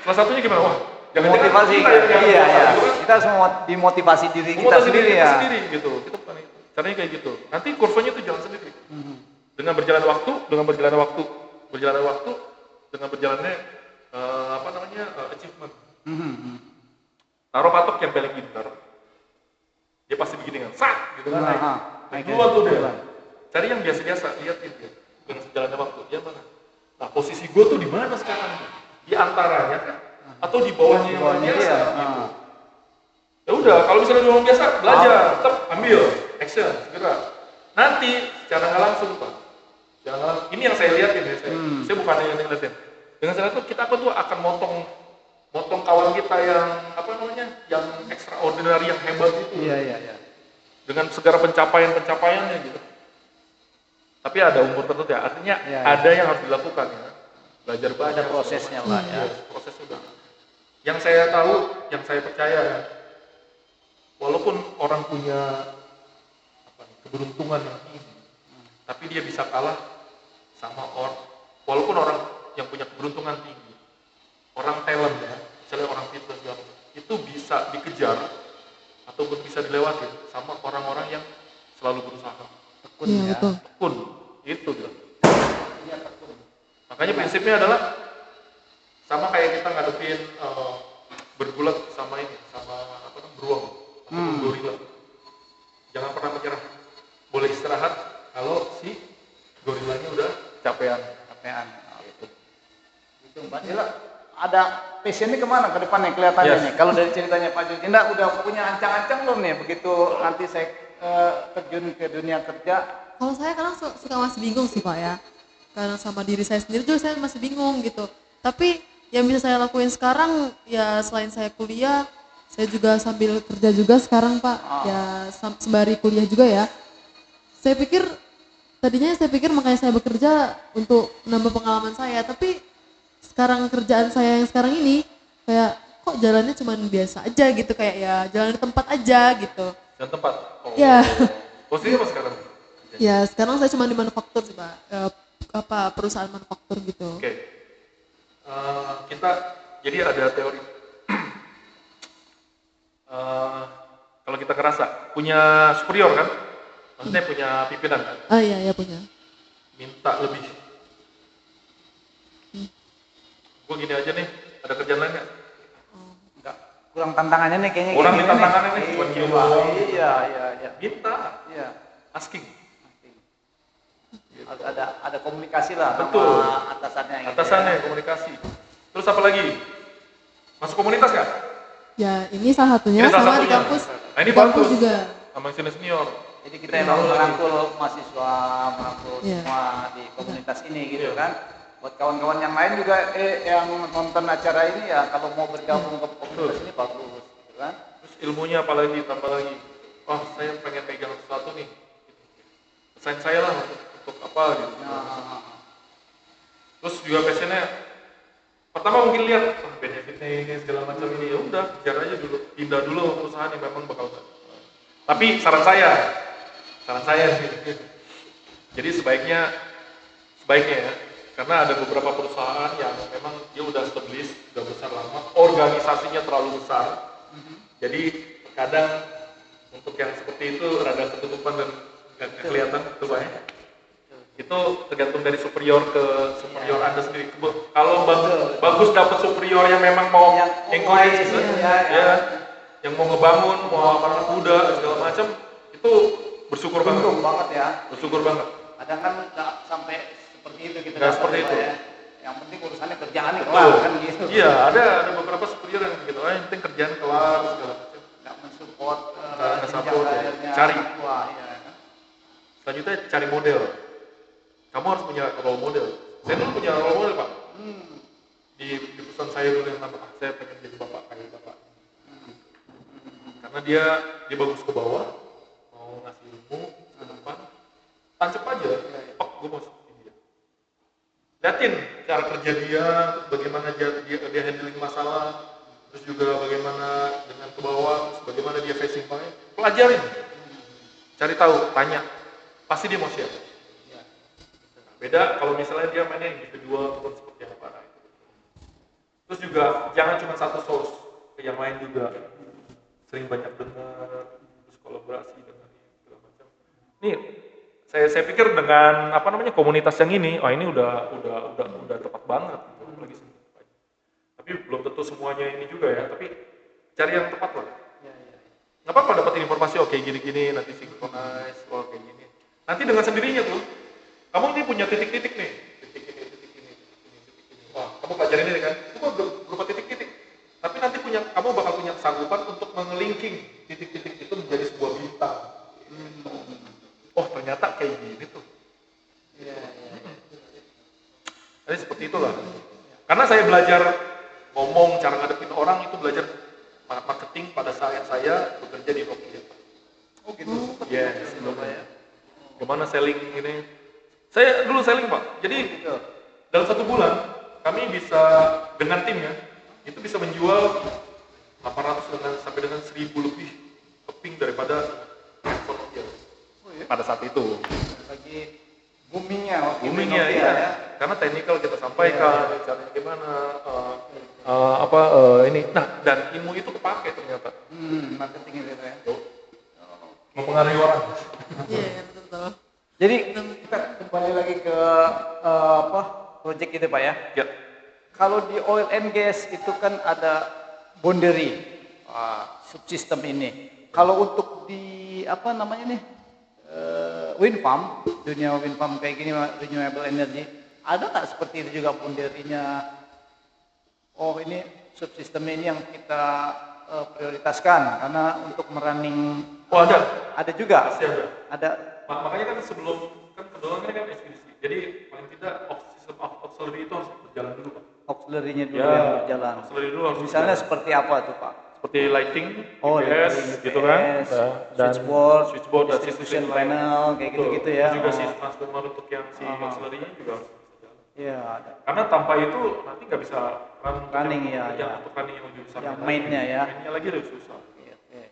salah satunya gimana? Wah, motivasi. Iya. Kita semua dimotivasi diri kita sendiri ya. Sendiri gitu. Kita bukan itu. Caranya kayak gitu. Nanti kurvanya itu jalan sendiri. Dengan berjalannya waktu, dengan berjalannya achievement. Taruh patok yang paling pintar, dia pasti begini kan, gitu kan. Naik duluan tuh dia. Cari yang biasa-biasa, liatin dia. Dengan sejalannya waktu, dia mana? Nah posisi gue tuh di mana sekarang? Di antaranya kan? Atau di bawahnya yang luar biasa? Gitu. Ya udah, kalau misalnya di orang biasa, belajar, tetap ambil, action, segera. Nanti secara nggak langsung Pak. Ini yang saya lihatin ya, saya bukan yang ngeliatin. Dengan cara itu kita tuh akan motong kawan kita yang yang extraordinary, yang hebat itu. Iya. Dengan segala pencapaiannya gitu. Tapi ada umur tertentu ya, artinya ada yang harus dilakukan ya. Belajar banyak. Ada prosesnya Pak ya. Prosesnya banget. Yang saya tahu, yang saya percaya, walaupun orang punya keberuntungan yang tinggi, tapi dia bisa kalah sama walaupun orang yang punya keberuntungan tinggi, orang talent ya, misalnya orang fitness itu bisa dikejar ataupun bisa dilewati sama orang-orang yang selalu berusaha. Tekun ya. Tekun, itu dia. Makanya prinsipnya adalah sama kayak kita ngadepin bergulat sama beruang atau gorila. Jangan pernah menyerah. Boleh istirahat kalau si gorilanya udah capean. Itu Mbak Dila, ada passionnya kemana ke depannya kelihatannya nih? Kalau dari ceritanya Pak Julcinda udah punya ancang-ancang belum nih begitu nanti saya terjun ke dunia kerja? Kalau saya kadang suka masih bingung sih Pak ya. Karena sama diri saya sendiri juga saya masih bingung gitu. Tapi yang bisa saya lakuin sekarang ya selain saya kuliah, saya juga sambil kerja juga sekarang Pak. Ya sembari kuliah juga ya. Tadinya saya pikir makanya saya bekerja untuk menambah pengalaman saya, tapi sekarang kerjaan saya yang sekarang ini kayak kok jalannya cuma biasa aja gitu, kayak ya jalan di tempat aja gitu. Jalan tempat? Ya. Posisinya apa sekarang? Ya sekarang saya cuma di manufaktur sih Pak, perusahaan manufaktur gitu. Oke. Kita jadi ada teori. Kalau kita ngerasa punya superior kan? Maksudnya punya pimpinan kan? Iya punya. Minta lebih. Gue gini aja nih, ada kerjaan lain nggak? Enggak. Kurang tantangannya nih kayaknya. Kurang tantangannya nih, bukan bukan gini. gini doang. Iya. minta, Iya. asking. Harus ada komunikasi lah Betul. sama atasannya gitu. Atasannya komunikasi. Terus apa lagi? Masuk komunitas nggak? Ya, ini salah satunya Ini salah sama di satunya. kampus. Nah, ini di kampus bagus. juga. Sama senior. Jadi kita emang merangkul mahasiswa, merangkul Iya. semua di komunitas ini gitu Iya. kan. Buat kawan-kawan yang lain juga yang nonton acara ini ya kalau mau bergabung ke komunitas ini bagus gitu kan. Terus ilmunya apalagi, tambah lagi. Oh, saya pengen pegang sesuatu nih. Pesan saya lah untuk apa gitu. Nah, Terus juga passionnya, pertama mungkin lihat benefitnya ini segala macam ini, ya udah kejar aja dulu, pindah dulu perusahaan yang memang bakal. Tapi saran saya sih, jadi sebaiknya ya, karena ada beberapa perusahaan yang memang dia udah established, udah besar lama, organisasinya terlalu besar, jadi kadang untuk yang seperti itu rada ketutupan dan nggak kelihatan tuh Pak ya. Itu tergantung dari superior ke superior Anda sendiri. Kalau bagus dapat superior yang memang mau encourage, yang mau ngebangun, mau anak muda segala macam, itu bersyukur banget. untung banget ya. Bersyukur banget. Kadang kan nggak sampai seperti itu kita Nggak dapat seperti ya, itu. ya. Yang penting urusannya kerjaan nih Betul. kelar kan gitu. Iya, ada beberapa superior yang gitu. Yang penting kerjaan kelar segala macam. Nggak mensupport Nggak jenjang support, ya. karirnya Cari. anak buah, iya kan. Selanjutnya cari model. Kamu harus punya role model. Saya dulu punya role model Pak. Di perusahaan saya dulu yang lama, saya pengen jadi bapak kayak bapak. Karena dia bagus ke bawah, mau ngasih ilmu ke depan, tancap aja. Oh, gue mau seperti dia. Liatin cara kerja dia, terus bagaimana dia handling masalah, terus juga bagaimana dengan ke bawah, terus bagaimana dia facing point. Pelajarin, cari tahu, tanya, pasti dia mau share. Beda kalau misalnya dia mainnya individual ataupun seperti apa. Nah, itu. Terus juga jangan cuma satu source, ke yang lain juga. Sering banyak dengar, terus kolaborasi dengan segala macam. Nih, saya pikir dengan komunitas yang ini, ini udah tepat banget, gitu. Apalagi sebentar. Tapi belum tentu semuanya ini juga ya. Tapi cari yang tepat lah. Nggak apa-apa dapetin informasi, oke gini-gini, nanti synchronize, kayak gini. Nanti dengan sendirinya tuh. Kamu ini punya titik-titik nih, titik ini. Wah, kamu pelajarin ini kan, itu kan berupa titik-titik. Tapi nanti kamu bakal punya kesanggupan untuk mengelingking titik-titik itu menjadi sebuah bintang. Oh, ternyata kayak gini tuh. Jadi seperti itulah. Karena saya belajar ngomong, cara ngadepin orang itu belajar marketing pada saat saya bekerja di Nokia. Oh gitu. Yes, gimana selling ini? Saya dulu selling Pak, jadi dalam 1 bulan kami bisa dengan timnya itu bisa menjual 800 sampai dengan 1000 lebih keping daripada handphone Nokia. Pada saat itu. Lagi boomingnya Iya. ya. Karena teknikal kita sampaikan, caranya gimana, ini. Nah, dan ilmu itu kepake ternyata. Marketing itu ya. Mempengaruhi orang. Iya, betul. Jadi kita kembali lagi ke project itu Pak ya. Ya. Kalau di oil and gas itu kan ada boundary subsistem ini. Kalau untuk di wind farm, dunia wind farm kayak gini renewable energy, ada nggak seperti itu juga boundary-nya? Oh ini subsistem ini yang kita prioritaskan karena untuk merunning. Oh ada. Ada juga. Pasti ada. Ada. Makanya kan kebetulan kan HVDC. Jadi paling tidak sistem auxiliary itu harus berjalan dulu Pak. Auxiliary-nya dulu yang berjalan. Auxiliary dulu harus Misalnya berjalan. seperti apa tuh Pak? Seperti lighting, Oh, UPS, lighting, gitu kan, UPS, dan switchboard, dan distribution sistem panel, kayak gitu-gitu ya. Terus juga si transformer untuk yang si auxiliary-nya juga harus berjalan. Iya, ada. Karena tanpa itu nanti nggak bisa Running, ya. untuk running yang lebih besar. Yang mainnya ya. Mainnya lagi lebih susah. Oke.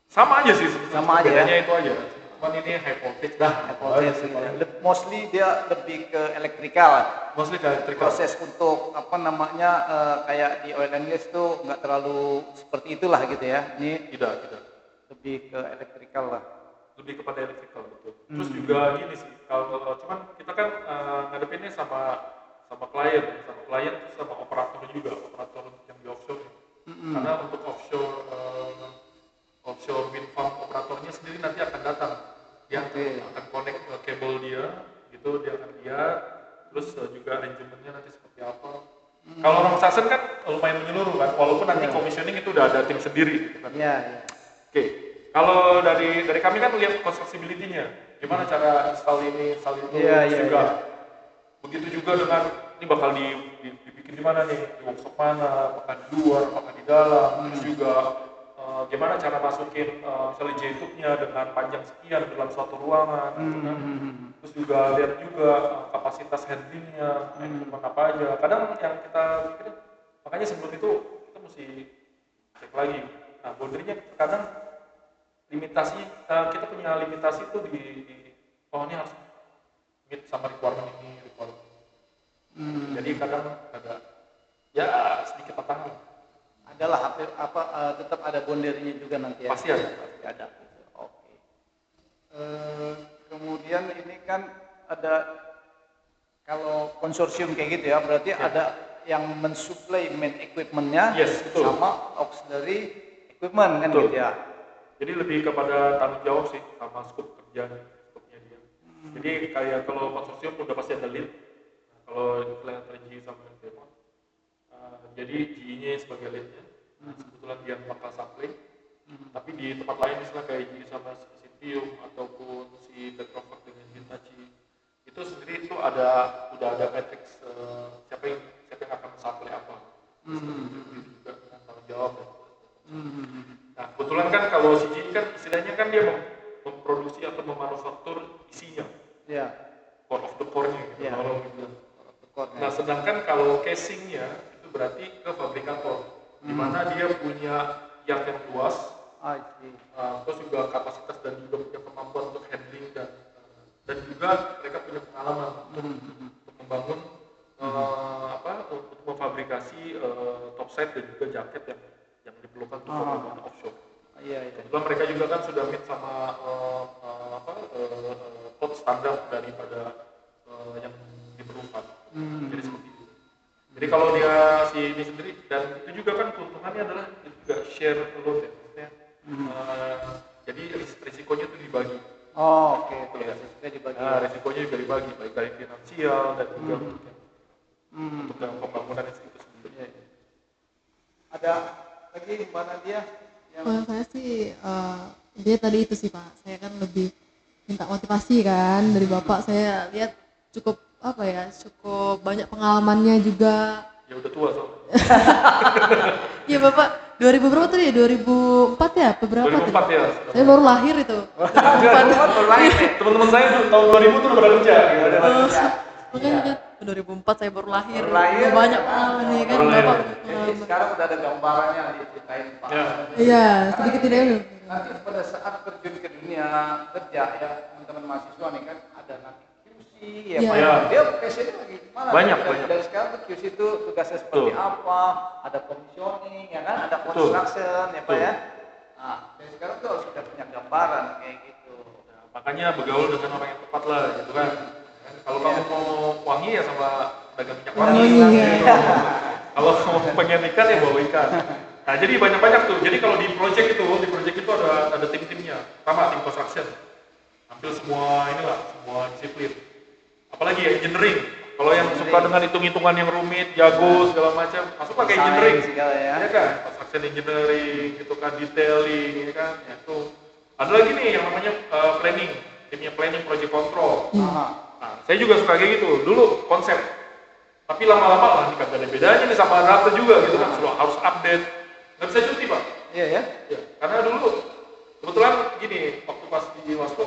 Sama aja sih. Sama aja ya. Bedanya itu aja. Cuman ini high voltage dah. Voltage gitu ya. Mostly dia lebih ke elektrikal. Mostly ke electrical. Proses untuk kayak di oil and gas tuh nggak terlalu seperti itulah gitu ya. Ini Tidak. lebih ke elektrikal lah. Lebih kepada electrical betul. Terus juga gini sih, kalau cuman kita kan ngadepinnya sama klien terus sama operator juga, operator yang di offshore. Karena untuk offshore wind farm operatornya sendiri nanti akan datang. Dia akan connect ke kabel dia, gitu dia akan lihat. Terus juga arrangementnya nanti seperti apa. Kalau orang construction kan lumayan menyeluruh kan, walaupun nanti commissioning itu udah ada tim sendiri. Gitu kan. Oke. Kalau dari kami kan lihat constructability-nya, gimana cara install ini, terus juga. Begitu juga dengan ini bakal dibikin di mana nih, di workshop mana, apakah di luar, apakah di dalam, terus juga gimana cara masukin misalnya J-tube-nya dengan panjang sekian dalam suatu ruangan, gitu kan. Terus juga lihat juga kapasitas handlingnya, handling apa aja. Kadang yang kita pikir, makanya sebelum itu kita mesti cek lagi. Nah, boundary-nya kadang limitasi, kita punya limitasi tuh di ini harus meet sama requirement ini. Jadi kadang ada ya sedikit tantangan. Adalah tetap ada boundary-nya juga nanti ya. Pasti ada. Oke. Kemudian ini kan ada kalau konsorsium kayak gitu ya, berarti ada yang mensuplai main equipment-nya sama auxiliary equipment kan gitu ya. Jadi lebih kepada tanggung jawab sih sama skopnya dia. Jadi kayak kalau konsorsium udah pasti ada lead. Kalau klien G sama Demon, jadi GE-nya sebagai lead-nya, kebetulan dia bakal supply. Tapi di tempat lain misalnya kayak GE sama Sintium ataupun si Petrofac dengan Hitachi, itu sendiri itu udah ada matrix siapa yang akan supply apa. Itu juga dengan tanggung jawab. Nah kebetulan kan kalau si GE kan istilahnya kan dia memproduksi atau memanufaktur isinya, core of the core-nya gitu. Nah sedangkan kalau casingnya itu berarti ke fabrikator, di mana dia punya yang luas, terus juga kapasitas dan juga punya kemampuan untuk handling dan juga mereka punya pengalaman untuk membangun untuk memfabrikasi topside dan juga jaket yang diperlukan untuk penerbangan offshore. Kebetulan mereka juga kan sudah meet sama code standar daripada yang diperlukan. Jadi seperti itu. Jadi kalau dia ini sendiri, dan itu juga kan keuntungannya adalah itu juga share load ya, maksudnya jadi risikonya itu dibagi. Risikonya dibagi. Risikonya juga dibagi, baik dari finansial dan juga untuk pembangunan itu sendiri. Ada lagi Mbak Nadia? Kalau saya sih, dia tadi itu sih Pak, saya kan lebih minta motivasi kan dari Bapak, saya lihat cukup banyak pengalamannya juga. Ya udah tua soalnya. Iya Bapak, 2000 berapa tadi ya? 2004 ya? Berapa 2004 ya. Saya baru lahir itu. 2004 baru lahir. Teman-teman saya tahun 2000 tuh udah pada kerja gitu. Makanya kan 2004 saya baru lahir. Banyak pengalaman ya kan Bapak. Jadi sekarang udah ada gambarannya diceritain Pak. Iya, sedikit tidak dulu. Nanti pada saat terjun ke dunia kerja ya teman-teman mahasiswa nih kan ada nanti QC ya Pak. Dia passionnya lagi mana? Banyak. Dari sekarang tuh QC itu tugasnya seperti apa? Ada commissioning ya kan, ada construction ya Pak ya. Nah, dari sekarang tuh harus sudah punya gambaran kayak gitu. Nah, makanya bergaul dengan orang yang tepat lah gitu kan. Kalau kamu mau wangi ya sama dagang minyak wangi. Kalau kamu pengen ikan ya bawa ikan. Nah jadi banyak tuh. Jadi kalau di project itu ada tim-timnya. Pertama tim construction. Ambil semua disiplin. Apalagi ya engineering. Kalau yang suka dengan hitung-hitungan yang rumit, jago segala macam, masuk pakai engineering. Ya kan? Construction engineering, gitu kan, detailing, ya kan. Ya, itu. Ada lagi nih yang namanya planning. Timnya planning, project control. Nah, saya juga suka kayak gitu. Dulu konsep, tapi lama-lama lah ini kagak ada bedanya nih sama data juga gitu kan. Harus update, nggak bisa cuti Pak. Iya. Karena dulu kebetulan gini, waktu pas di Wasko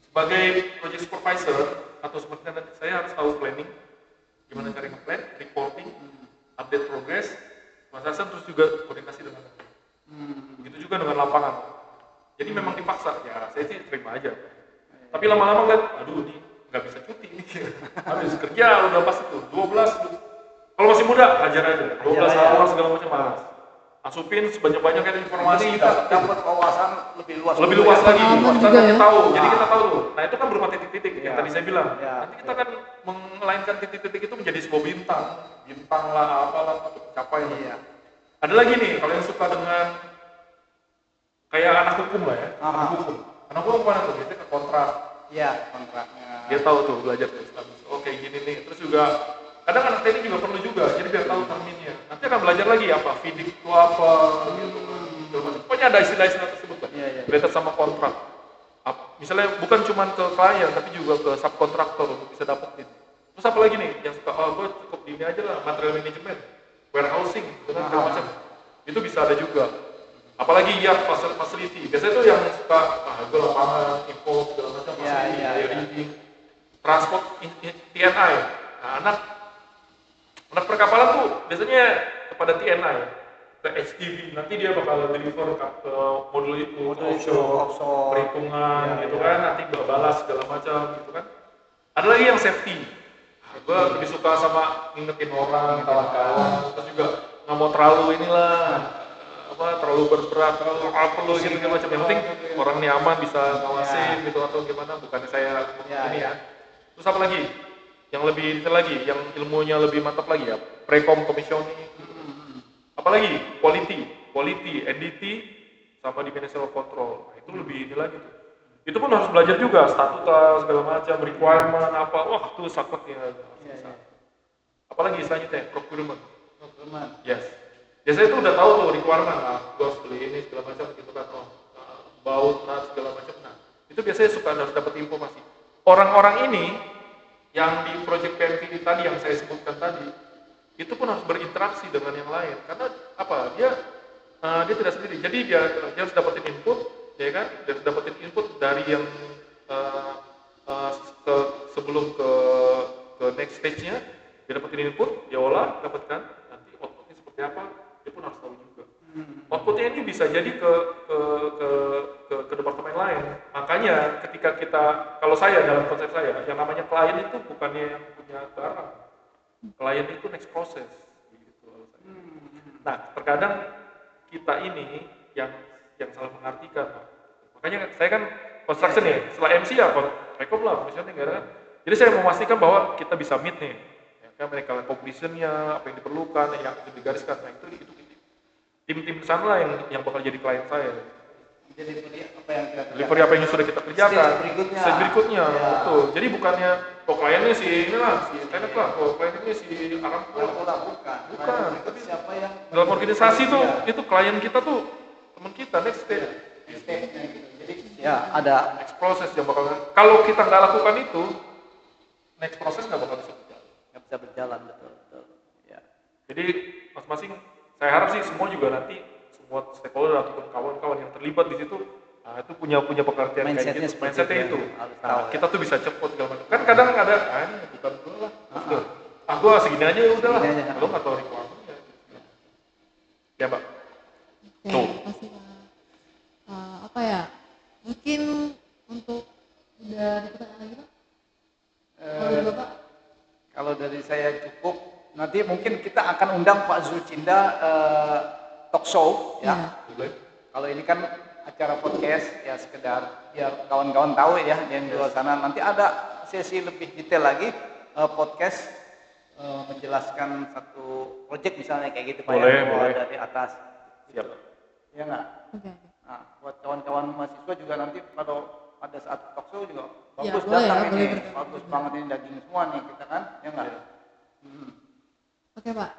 sebagai project supervisor atau seperti nanti saya harus tahu planning, gimana cara nge-plan, reporting, update progress, construction, terus juga koordinasi dengan begitu juga dengan lapangan. Jadi memang dipaksa, ya saya sih terima aja. Tapi lama-lama ngeliat, aduh ini nggak bisa cuti nih. Habis kerja udah pas itu 12. Kalau masih muda hajar aja. 12 hour segala macam malas. Masupin sebanyak-banyaknya informasi. Jadi kita dapat wawasan lebih luas. Lebih luas lagi. Kita juga ya. tahu. Jadi kita tahu tuh. Nah itu kan berupa titik-titik yang tadi saya bilang. Nanti kita kan melainkan titik-titik itu menjadi sebuah bintang lah, apalah untuk mencapai. Ada lagi nih kalau yang suka dengan kayak anak hukum lah ya, Aha. anak hukum. Anak hukum mana tuh? Biasanya ke kontrak. Iya, kontraknya. Dia tahu tuh belajar tuh status. Oh kayak gini nih. Terus juga kadang anak teknik juga perlu juga, jadi biar tahu terminnya. Nanti akan belajar lagi apa, FIDIC itu apa, gitu. Pokoknya ada istilah-istilah tersebut lah. Iya. Related sama kontrak. Misalnya bukan cuma ke klien, tapi juga ke subkontraktor untuk bisa dapetin. Terus apa lagi nih yang suka, gue cukup di ini aja lah, material management, warehousing, gitu kan, segala macam. Itu bisa ada juga. Apalagi yard facility. Biasanya tuh yang suka, gue lapangan, info, segala macam, facility, reading, transport, TNI. Nah, anak perkapalan tuh biasanya kepada TNI, ke HTV. Nanti dia bakal deliver ke modul itu, offshore, perhitungan, gitu kan. Nanti balas segala macam, gitu kan. Ada lagi yang safety. Gue lebih suka sama ngingetin orang, kawan-kawan. Terus juga nggak mau terlalu terlalu berberat, terlalu perlu gitu macam. Yang penting orang ini aman, bisa ngawasin gitu atau gimana. Bukannya saya ini ya. Terus apa lagi? Yang lebih detail lagi, yang ilmunya lebih mantap lagi ya, pre-com commissioning. Apalagi quality, NDT, sama dimensional control. Nah, itu lebih ini lagi tuh. Itu pun harus belajar juga, statuta segala macam, requirement apa, wah itu sakit ya. Apalagi selanjutnya procurement. Yes. Biasanya itu udah tahu tuh requirement, gue harus beli ini segala macam gitu kan, baut, segala macam. Nah, itu biasanya suka harus dapat informasi. Orang-orang ini yang di project PMP tadi yang saya sebutkan tadi, itu pun harus berinteraksi dengan yang lain. Karena apa? Dia tidak sendiri. Jadi dia harus dapetin input, ya kan? Dia harus dapetin input dari yang sebelum ke next stage-nya, dia dapetin input, dia olah, dapatkan, nanti outputnya seperti apa, dia pun harus tahu juga. Outputnya ini bisa jadi ke departemen lain. Makanya ketika kita, kalau saya dalam konsep saya, yang namanya klien itu bukannya yang punya barang, klien itu next process. Gitu. Nah, terkadang kita ini yang salah mengartikan. Makanya saya kan construction nih, setelah MC ya rekom lah, misalnya kan. Jadi saya memastikan bahwa kita bisa meet nih, ya kan, mereka completion-nya, apa yang diperlukan, yang digariskan. Nah itu tim sana lah yang bakal jadi klien saya. Jadi apa yang kita delivery apa yang sudah kita kerjakan. Stage berikutnya, ya. Betul. Jadi bukannya kliennya si inilah, si Tenet lah, kliennya si Aramco lah. Bukan. Tapi siapa yang dalam organisasi tuh itu klien kita tuh teman kita next stage. Stage-nya gitu. Jadi ya ada next process yang bakal. Kalau kita nggak lakukan itu, next process nggak bakal bisa berjalan. Nggak bisa berjalan betul. Ya. Jadi masing-masing, saya harap sih semua juga nanti semua stakeholder ataupun kawan-kawan yang terlibat di situ, itu punya pengertian kayak gitu. Mindsetnya itu. Nah, kita tuh bisa cepet segala macam. Kan kadang ada, ini bukan gue lah. Gue segini aja ya udah lah. Lo nggak tahu requirement-nya. Ya Mbak. Oke, makasih Pak. Apa ya? Mungkin untuk udah ada pertanyaan lagi Pak? Kalau dari Bapak? Kalau dari saya cukup. Nanti mungkin kita akan undang Pak Zulcinda talk show ya. Boleh. Kalau ini kan acara podcast ya sekedar biar kawan-kawan tahu ya yang di luar sana. Nanti ada sesi lebih detail lagi podcast menjelaskan satu project misalnya kayak gitu Pak ya. Boleh. Dari atas. Siap. Ya nggak? Oke. Nah, buat kawan-kawan mahasiswa juga nanti kalau pada saat talk show juga Ya, bagus boleh datang ya, ini, boleh bagus banget ini daging semua nih kita kan, ya nggak? Oke Pak,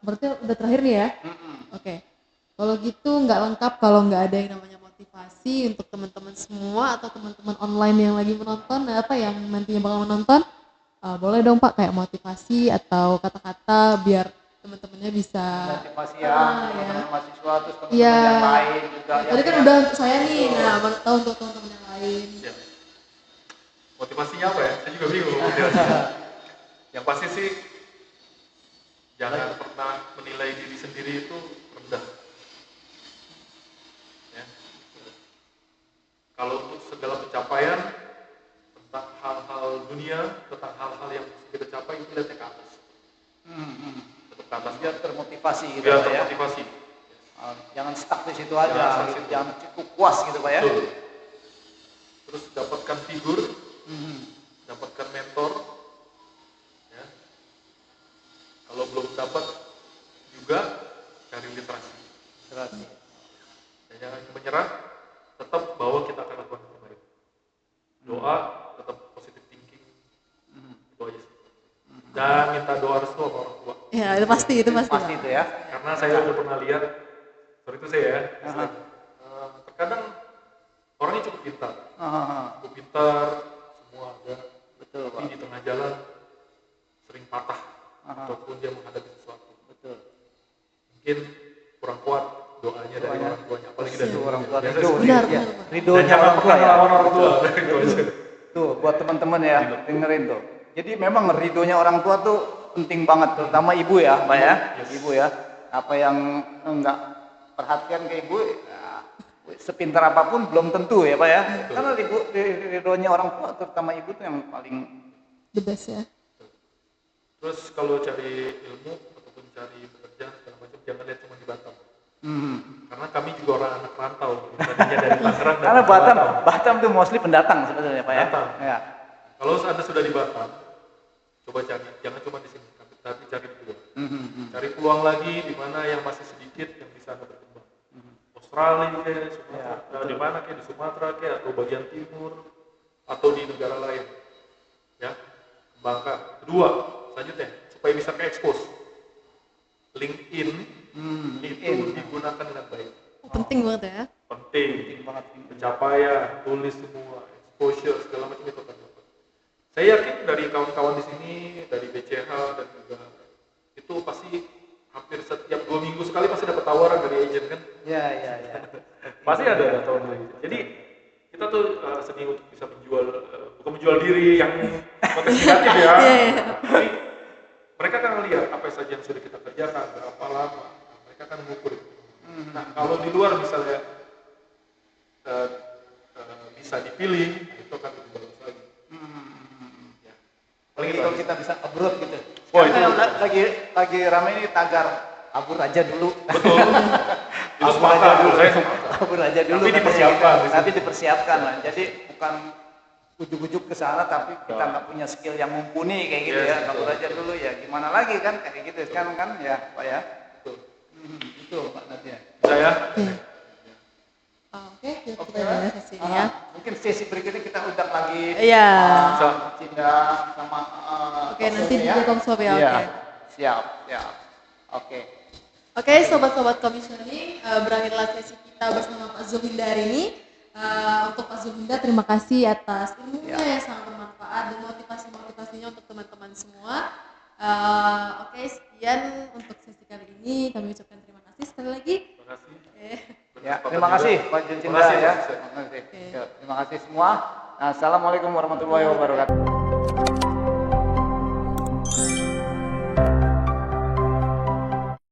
berarti udah terakhir nih ya? Oke, kalau gitu nggak lengkap kalau nggak ada yang namanya motivasi untuk teman-teman semua atau teman-teman online yang lagi menonton, apa yang nantinya bakal menonton, boleh dong Pak kayak motivasi atau kata-kata biar teman-temannya bisa motivasi teman-teman mahasiswa terus teman-teman Iya. yang lain juga. Tadi kan udah untuk saya nih, nah mana tahu untuk teman-teman yang lain. Siap. Motivasinya apa ya? Saya juga bingung. Yang pasti sih jangan pernah menilai diri sendiri itu rendah. Ya. Kalau untuk segala pencapaian tentang hal-hal dunia, tentang hal-hal yang kita capai itu lihatnya ke atas. Tetap ke atas Biar termotivasi gitu biar Pak ya. termotivasi. Jangan stuck di situ aja, jangan cukup puas gitu Pak ya. Betul. Terus dapatkan figur, dapatkan mentor. Ya. Kalau belum dapat juga cari literasi. Terus. Ya, jangan menyerah, tetap bahwa kita akan lakukan yang terbaik. Doa, tetap positive thinking, itu aja sih. Dan minta doa restu sama orang tua. Ya, itu pasti. Pasti itu ya. Karena saya udah pernah lihat, sorry itu saya ya, terkadang orangnya cukup pintar, semua ada, Betul, tapi Pak. di tengah jalan sering patah ataupun dia menghadapi sesuatu. Betul. Mungkin kurang kuat doanya dari orang tuanya, apalagi dari Orang tua biasa ridho, seperti Benar, itu. ya. benar, Pak. Dan Ridhonya jangan orang tua pernah ya. ngelawan orang tua. Itu aja. Tuh, buat teman-teman ya, dengerin tuh. Jadi memang ridhonya orang tua tuh penting banget, terutama ibu ya, Pak ya. Yes. Ibu ya. Apa yang enggak perhatian ke ibu, ya, sepintar apapun belum tentu ya, Pak ya. Karena ridhonya orang tua, terutama ibu tuh yang paling The best ya. Terus kalau cari ilmu ataupun cari pekerjaan segala macam, jangan lihat cuma di Batam. Karena kami juga orang anak rantau, tadinya dari Tangerang dan karena ke Batam tuh mostly pendatang sebenarnya, Pak ya. Pendatang. Ya. Kalau Anda sudah di Batam, coba cari, jangan cuma di sini, tapi cari di luar. Cari peluang lagi di mana yang masih sedikit yang bisa Anda berkembang. Australia kayak, Sumatera, di mana kayak di Sumatera kayak atau bagian timur atau di negara lain. Ya, kembangkan. Kedua, selanjutnya supaya bisa ke expose. LinkedIn itu digunakan dengan baik. Penting banget ya. Penting banget, pencapaian, tulis semua, exposure segala macam itu akan dapat. Saya yakin dari kawan-kawan di sini, dari BCH dan juga itu pasti hampir setiap 2 minggu sekali pasti dapat tawaran dari agent kan? Ya. Pasti ada tawaran dari agent. Jadi kita tuh seni untuk bisa menjual, bukan menjual diri yang konteks negatif ya. Tapi mereka kan melihat apa saja yang sudah kita kerjakan, berapa lama. Nah, mereka kan mengukur itu. Nah, kalau di luar misalnya bisa dipilih, itu akan lebih bagus lagi. Ya. Apalagi kalau kita bisa abroad gitu. Wah, Sekarang itu lagi ramai ini tagar abur aja dulu. betul. Itu Sumatera, saya Sumatera. Abur aja dulu. Tapi katanya dipersiapkan, gitu. Tapi dipersiapkan lah. Jadi bukan ujuk-ujuk ke sana tapi kita nggak punya skill yang mumpuni kayak gitu Yes, ya. betul. Kabur aja dulu ya. Gimana lagi kan kayak gitu sekarang kan ya, Pak ya. Betul. Itu Pak Nadia. Saya Oke, kita udah sesi ini ya. Mungkin sesi berikutnya kita undang lagi Iya. Cinda sama Oke, nanti ya. juga Tom Sob ya. Iya. Oke. Siap. Oke. Oke, sobat-sobat komisioning, berakhirlah sesi kita bersama Pak Zulhinda hari ini. Untuk Pak Zulhinda, terima kasih atas ilmunya yang sangat bermanfaat dan motivasinya untuk teman-teman semua. Oke, sekian untuk sesi kali ini. Kami ucapkan terima kasih sekali lagi. terima kasih. Ya, terima kasih Pak Juncinda Terima kasih, ya. Pak. Terima kasih. Terima kasih semua. Assalamualaikum warahmatullahi wabarakatuh.